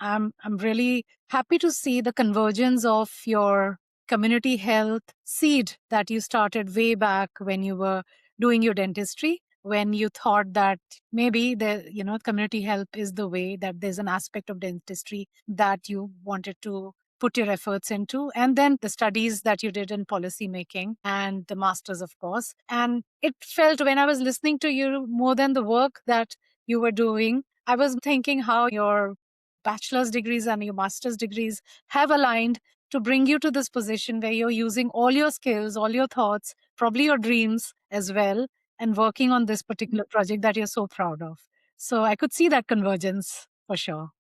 really happy to see the convergence of your community health seed that you started way back when you were doing your dentistry, when you thought that maybe the community health is the way, that there's an aspect of dentistry that you wanted to put your efforts into, and then the studies that you did in policy making and the masters, of course. And it felt, when I was listening to you, more than the work that you were doing, I was thinking how your bachelor's degrees and your master's degrees have aligned to bring you to this position where you're using all your skills, all your thoughts, probably your dreams as well, and working on this particular project that you're so proud of. So I could see that convergence for sure.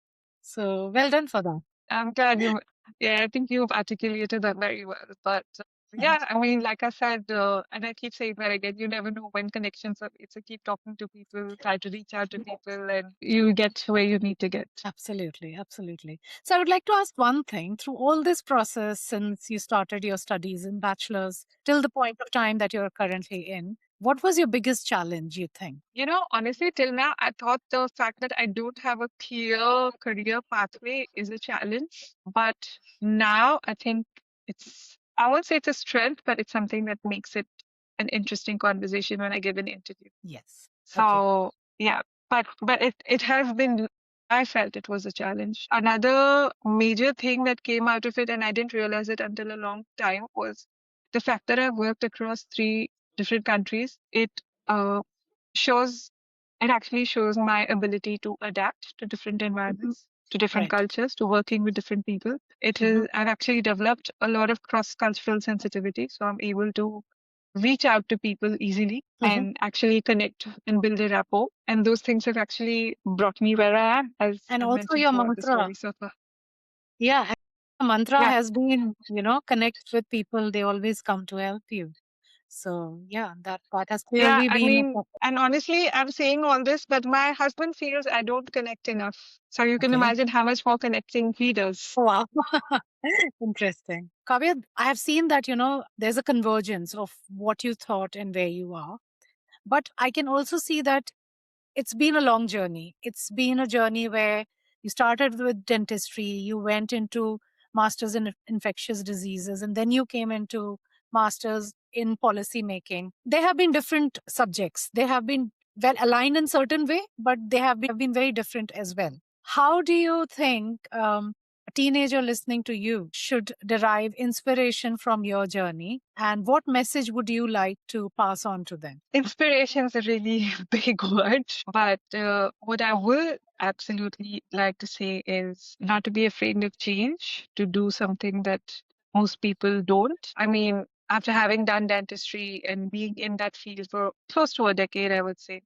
So well done for that. I'm glad you, yeah, I think you've articulated that very well. But yeah, I mean, like I said, and I keep saying that again, you never know when connections are made. So keep talking to people, try to reach out to people, and you get to where you need to get. Absolutely, absolutely. So I would like to ask one thing. Through all this process, since you started your studies in bachelor's till the point of time that you're currently in, what was your biggest challenge, you think? Honestly, till now, I thought the fact that I don't have a clear career pathway is a challenge. But now I think I won't say it's a strength, but it's something that makes it an interesting conversation when I give an interview. Yes. Okay. So yeah, but it has been. I felt it was a challenge. Another major thing that came out of it, and I didn't realize it until a long time, was the fact that I've worked across three different countries. Uh, shows it actually shows my ability to adapt to different environments, to different Right. cultures, to working with different people. I've actually developed a lot of cross-cultural sensitivity, so I'm able to reach out to people easily and actually connect and build a rapport. And those things have actually brought me where I am, as And I also mentioned your throughout the mantra. story so far. Yeah. And the mantra Yeah. has been, connect with people, they always come to help you. So yeah, that part has Yeah, clearly I been a mean, and honestly, I'm saying all this, but my husband feels I don't connect enough. So you can okay. imagine how much more connecting he does. Wow. Interesting. Kavya, I have seen that, there's a convergence of what you thought and where you are. But I can also see that it's been a long journey. It's been a journey where you started with dentistry, you went into masters in infectious diseases, and then you came into masters in policy making. They have been different subjects. They have been well aligned in certain way, but they have been very different as well. How do you think a teenager listening to you should derive inspiration from your journey, and what message would you like to pass on to them? Inspiration is a really big word, but what I will absolutely like to say is not to be afraid of change, to do something that most people don't. I mean, after having done dentistry and being in that field for close to a decade, I would say,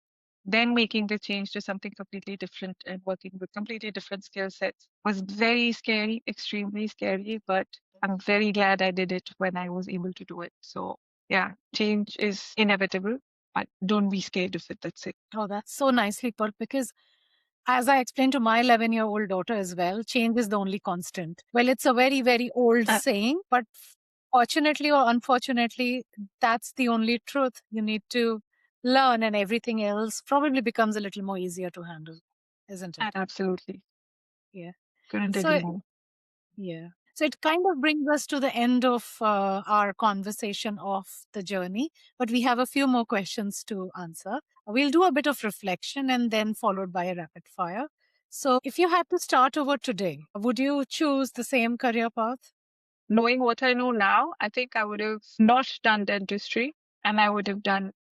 then making the change to something completely different and working with completely different skill sets was very scary, extremely scary, but I'm very glad I did it when I was able to do it. So yeah, change is inevitable, but don't be scared of it. That's it. Oh, that's so nicely put, because as I explained to my 11-year-old daughter as well, change is the only constant. Well, it's a very, very old Uh, saying, but fortunately or unfortunately, that's the only truth. You need to learn, and everything else probably becomes a little more easier to handle, isn't it? absolutely. Yeah. Couldn't So, agree more. yeah. So it kind of brings us to the end of our conversation of the journey, but we have a few more questions to answer. We'll do a bit of reflection and then followed by a rapid fire. So, if you had to start over today, would you choose the same career path? Knowing what I know now, I think I would have not done dentistry and I would have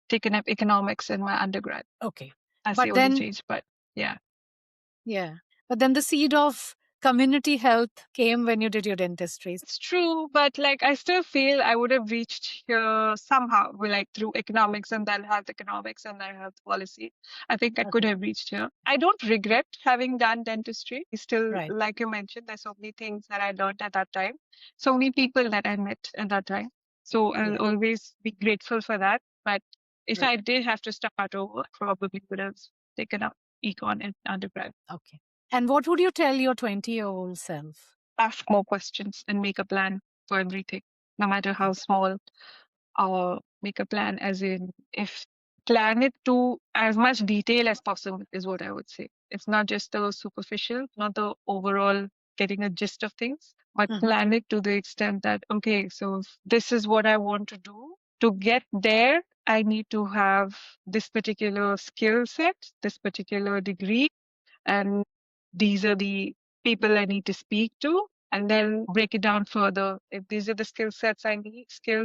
taken up economics in my undergrad. Okay. That's But the only then, change. But yeah. yeah. But then the seed of community health came when you did your dentistry. It's true, but like I still feel I would have reached here somehow, like through economics and then health economics and then health policy. I think I could Okay. have reached here. I don't regret having done dentistry. Still, Right. like you mentioned, there's so many things that I learned at that time, so many people that I met at that time. So I'll Yeah. always be grateful for that. But if Right. I did have to start over, probably would have taken up econ in undergrad. Okay. And what would you tell your 20-year-old self? Ask more questions and make a plan for everything, no matter how small, or make a plan as in if plan it to as much detail as possible is what I would say. It's not just the superficial, not the overall getting a gist of things, but Mhm. plan it to the extent that, okay, so if this is what I want to do. To get there, I need to have this particular skill set, this particular degree, and these are the people I need to speak to, and then break it down further. If these are the skills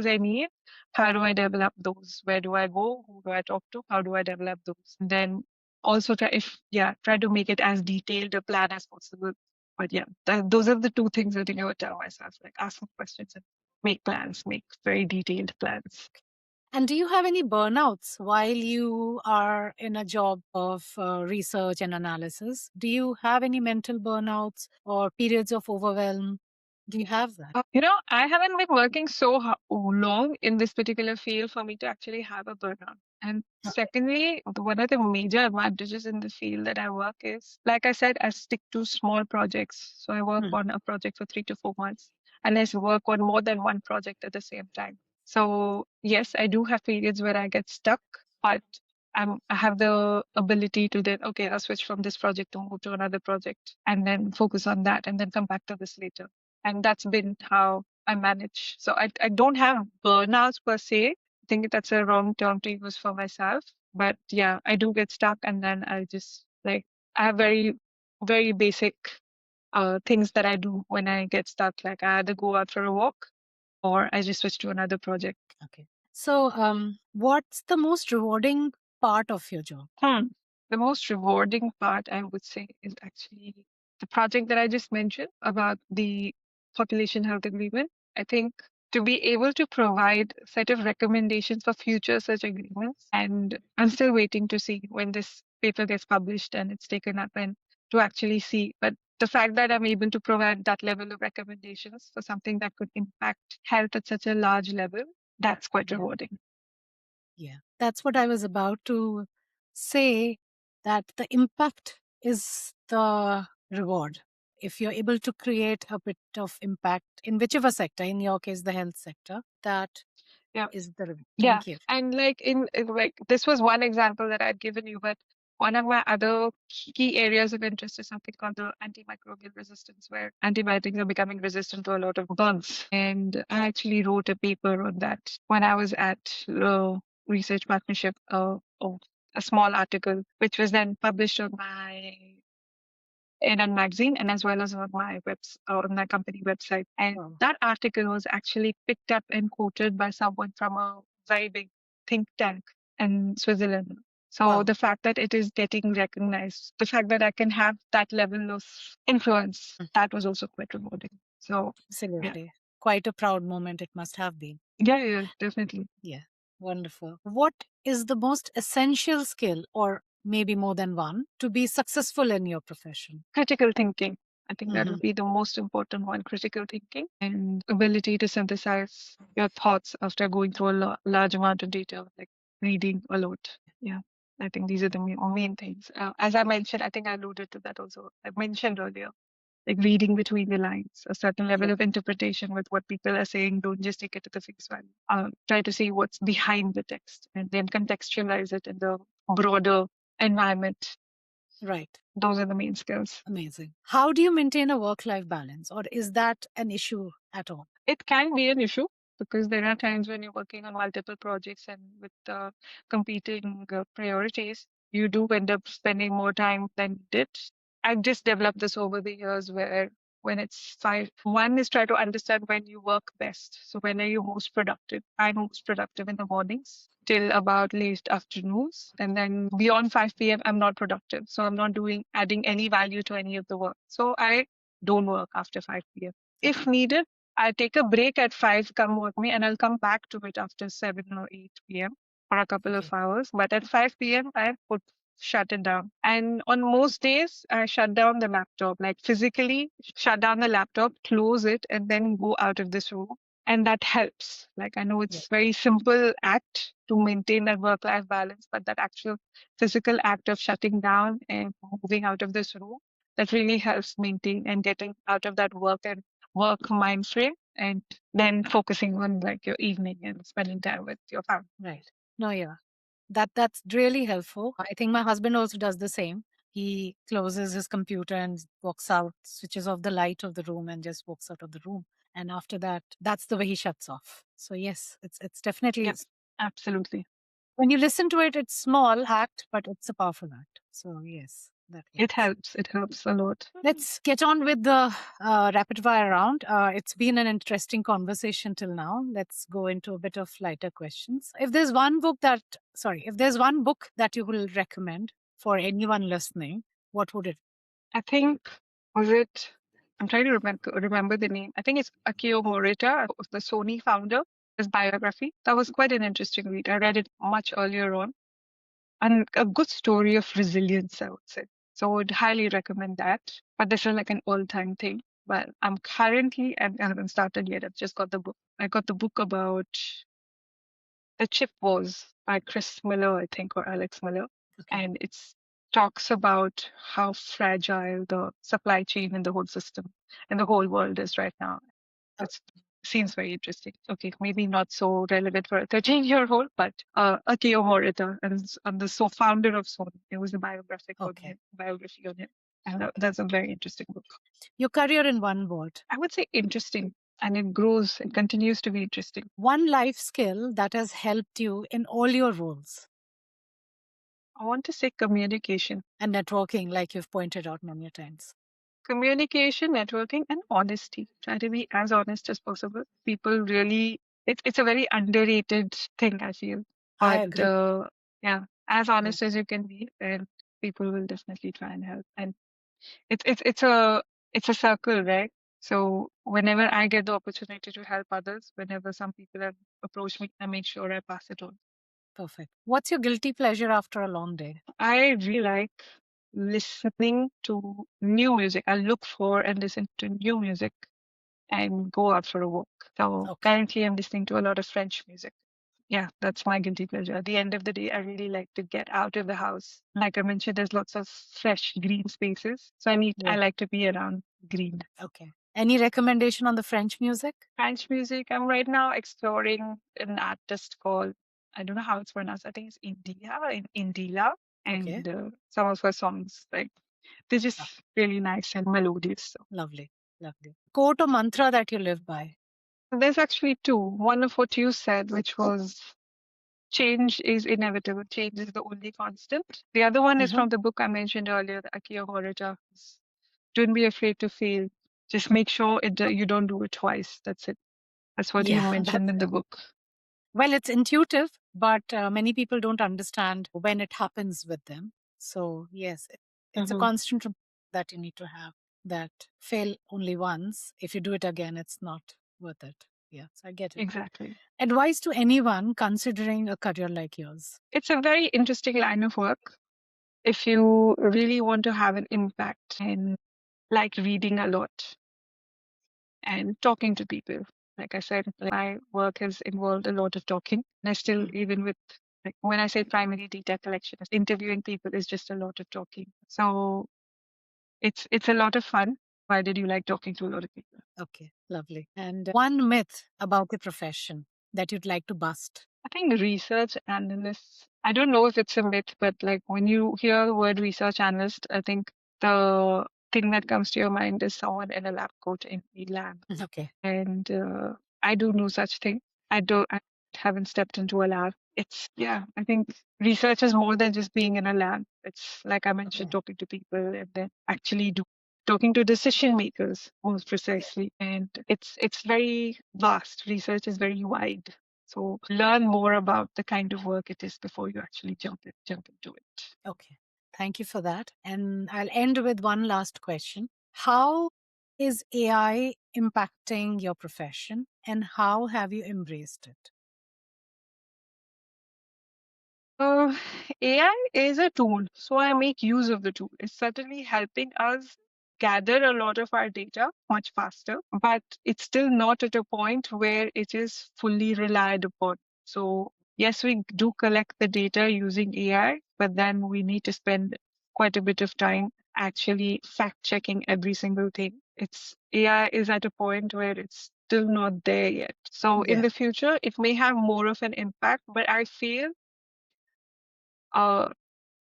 I need, how do I develop those? Where do I go? Who do I talk to? How do I develop those? And then also try to make it as detailed a plan as possible. But yeah, those are the two things I think I would tell myself: like ask some questions and make plans, make very detailed plans. And do you have any burnouts while you are in a job of research and analysis? Do you have any mental burnouts or periods of overwhelm? Do you have that? I haven't been working so long in this particular field for me to actually have a burnout. And Okay. secondly, one of the major advantages in the field that I work is, like I said, I stick to small projects. So I work Hmm. on a project for 3 to 4 months, and I work on more than one project at the same time. So yes, I do have periods where I get stuck, but I have the ability to then, okay, I'll switch from this project to move to another project and then focus on that and then come back to this later. And that's been how I manage. So I don't have burnouts per se. I think that's a wrong term to use for myself. But yeah, I do get stuck and then I just like I have very, very basic things that I do when I get stuck. Like I either go out for a walk or I just switch to another project. Okay. So, what's the most rewarding part of your job? The most rewarding part, I would say, is actually the project that I just mentioned about the population health agreement. I think to be able to provide a set of recommendations for future such agreements, and I'm still waiting to see when this paper gets published and it's taken up and to actually see. But the fact that I'm able to provide that level of recommendations for something that could impact health at such a large level, that's quite Yeah. rewarding. Yeah. That's what I was about to say, that the impact is the reward. If you're able to create a bit of impact in whichever sector, in your case, the health sector, that Yeah. is the reward. Yeah, Thank you. and like like this was one example that I'd given you, but one of my other key areas of interest is something called the antimicrobial resistance, where antibiotics are becoming resistant to a lot of bugs. And I actually wrote a paper on that when I was at research partnership of a small article, which was then published on my in a magazine and as well as on my company website. And Wow. that article was actually picked up and quoted by someone from a very big think tank in Switzerland. So Wow. the fact that it is getting recognized, the fact that I can have that level of influence, Mm. that was also quite rewarding. So yeah, Absolutely. Quite a proud moment it must have been. yeah, definitely. Yeah. Wonderful. What is the most essential skill, or maybe more than one, to be successful in your profession? Critical thinking. I think that Hmm. would be the most important one, critical thinking and ability to synthesize your thoughts after going through a large amount of data, like reading a lot. Yeah, I think these are the main things. As I mentioned, I think I alluded to that also. I mentioned earlier, like reading between the lines, a certain level Yeah. of interpretation with what people are saying. Don't just take it at the face value. Try to see what's behind the text and then contextualize it in the broader environment. Right. Those are the main skills. Amazing. How do you maintain a work-life balance, or is that an issue at all? It can be an issue because there are times when you're working on multiple projects and with competing priorities, you do end up spending more time than you did. I've just developed this over the years where when it's five, one is try to understand when you work best. So when are you most productive? I'm most productive in the mornings till about late afternoons. And then beyond 5 p.m., I'm not productive. So I'm not doing adding any value to any of the work. So I don't work after 5 p.m. If needed, I take a break at 5, come work me, and I'll come back to it after 7 or 8 p.m. for a couple of Okay. hours. But at 5 p.m., I put shut it down. And on most days, I shut down the laptop, like physically shut down the laptop, close it, and then go out of this room. And that helps. Like I know Yeah. it's very simple act to maintain that work-life balance, but that actual physical act of shutting down and moving out of this room, that really helps maintain and getting out of that work and work mind frame and then focusing on like your evening and spending time with your family. Right. No, yeah. That's really helpful. I think my husband also does the same. He closes his computer and walks out, switches off the light of the room and just walks out of the room. And after that, that's the way he shuts off. So yes, it's definitely Yeah, absolutely. when you listen to it, it's small act, but it's a powerful act. So yes, that It helps. helps. It helps a lot. Let's get on with the rapid fire round. It's been an interesting conversation till now. Let's go into a bit of lighter questions. If there's one book that you will recommend for anyone listening, what would it? I think was it. I'm trying to remember the name. I think it's Akio Morita, the Sony founder. His biography. That was quite an interesting read. I read it much earlier on, and a good story of resilience, I would say. So I would highly recommend that. But this is like an all-time thing. But I'm currently, I haven't started yet. I've just got the book. I got the book about the chip wars by Chris Miller, I think, or Alex Miller. Okay. And it's talks about how fragile the supply chain and the whole system and the whole world is right now. Oh, It seems very interesting. Okay, maybe not so relevant for a 13-year-old, but Akio Morita and the founder of Sony. It was a okay. biography on him. And that's a very interesting book. Your career in one word. I would say interesting, and it grows. It continues to be interesting. One life skill that has helped you in all your roles. I want to say communication. And networking, like you've pointed out many times. Communication, networking, and honesty. Try to be as honest as possible. People really, it's a very underrated thing, I feel. I But agree. yeah, as Yeah. honest as you can be, and people will definitely try and help. And it's a circle, right? So whenever I get the opportunity to help others, whenever some people have approached me, I make sure I pass it on. Perfect. What's your guilty pleasure after a long day? I really like listening to new music. I look for and listen to new music and go out for a walk. So Okay. currently I'm listening to a lot of French music. Yeah, that's my guilty pleasure. At the end of the day, I really like to get out of the house. Like I mentioned, there's lots of fresh green spaces. So I Yeah. like to be around green. Okay. Any recommendation on the French music? French music, I'm right now exploring an artist called, I don't know how it's pronounced. I think it's Indila. Okay. And some of her songs, like they're Ah, just really nice and melodious. So lovely. Lovely. Quote or mantra that you live by. there's actually two. One of what you said, which was change is inevitable. Change is the only constant. The other one is Mhm. from the book I mentioned earlier, the Akio Horita. Don't be afraid to fail. Just make sure you don't do it twice. That's it. That's what he Yeah, mentioned that's in it. the book. Well, it's intuitive, but many people don't understand when it happens with them. So, yes, it's a Hmm. constant that you need to have that fail only once. If you do it again, it's not worth it. Yes, I get it. Exactly. Advice to anyone considering a career like yours. It's a very interesting line of work. If you really want to have an impact and like reading a lot and talking to people. Like I said, like my work has involved a lot of talking. And I still, even with like when I say primary data collection, interviewing people is just a lot of talking. So it's a lot of fun. Why did you like talking to a lot of people? Okay, lovely. And one myth about the profession that you'd like to bust. think research analysts, I don't know if it's a myth, but like when you hear the word research analyst, I think the thing that comes to your mind is someone in a lab coat in a lab. Okay. And I do no such thing. I haven't stepped into a lab. It's, yeah, I think research is more than just being in a lab. It's like I mentioned, talking to people and then actually talking to decision makers most precisely. And it's very vast. Research is very wide. So learn more about the kind of work it is before you actually jump into it. Okay. Thank you for that. And I'll end with one last question. How is AI impacting your profession and how have you embraced it? Uh, AI is a tool, so I make use of the tool. It's certainly helping us gather a lot of our data much faster, but it's still not at a point where it is fully relied upon. So, yes, we do collect the data using AI, but then we need to spend quite a bit of time actually fact checking every single thing. It's AI is at a point where it's still not there yet. So, in Yeah. the future, it may have more of an impact, but I feel uh,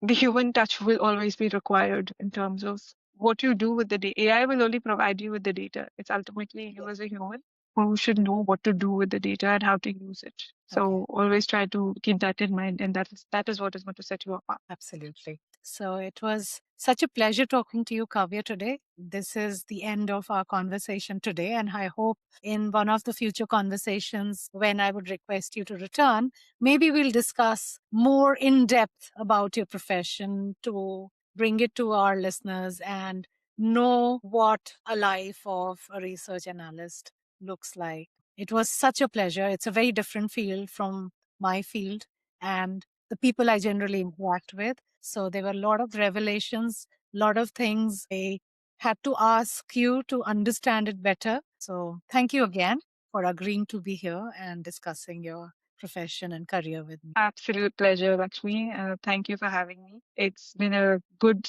the human touch will always be required in terms of what you do with the data. AI will only provide you with the data. It's ultimately you as a human who should know what to do with the data and how to use it. Okay. So always try to keep that in mind, and that is what is going to set you apart. Absolutely. So it was such a pleasure talking to you, Kavya, today. This is the end of our conversation today. And I hope in one of the future conversations, when I would request you to return, maybe we'll discuss more in depth about your profession to bring it to our listeners and know what a life of a research analyst looks like. It was such a pleasure. It's a very different field from my field. And the people I generally interact with. So there were a lot of revelations, a lot of things I had to ask you to understand it better. So thank you again for agreeing to be here and discussing your profession and career with me. Absolute pleasure, Lakshmi. Thank you for having me. It's been a good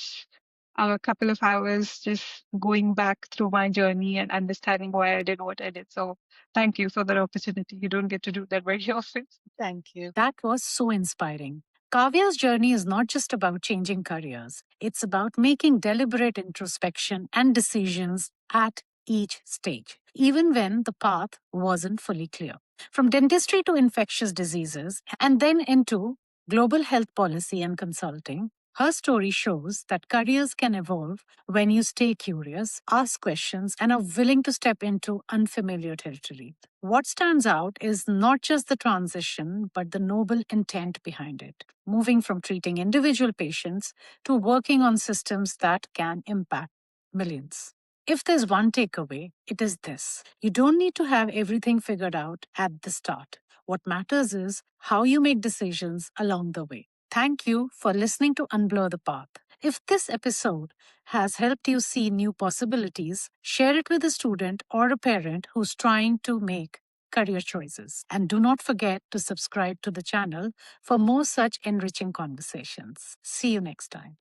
couple of hours just going back through my journey and understanding why I did what I did. So thank you for that opportunity. You don't get to do that very often. Thank you. That was so inspiring. Kavya's journey is not just about changing careers, it's about making deliberate introspection and decisions at each stage, even when the path wasn't fully clear. From dentistry to infectious diseases, and then into global health policy and consulting, her story shows that careers can evolve when you stay curious, ask questions, and are willing to step into unfamiliar territory. What stands out is not just the transition, but the noble intent behind it, moving from treating individual patients to working on systems that can impact millions. If there's one takeaway, it is this: you don't need to have everything figured out at the start. What matters is how you make decisions along the way. Thank you for listening to Unblur the Path. If this episode has helped you see new possibilities, share it with a student or a parent who's trying to make career choices. And do not forget to subscribe to the channel for more such enriching conversations. See you next time.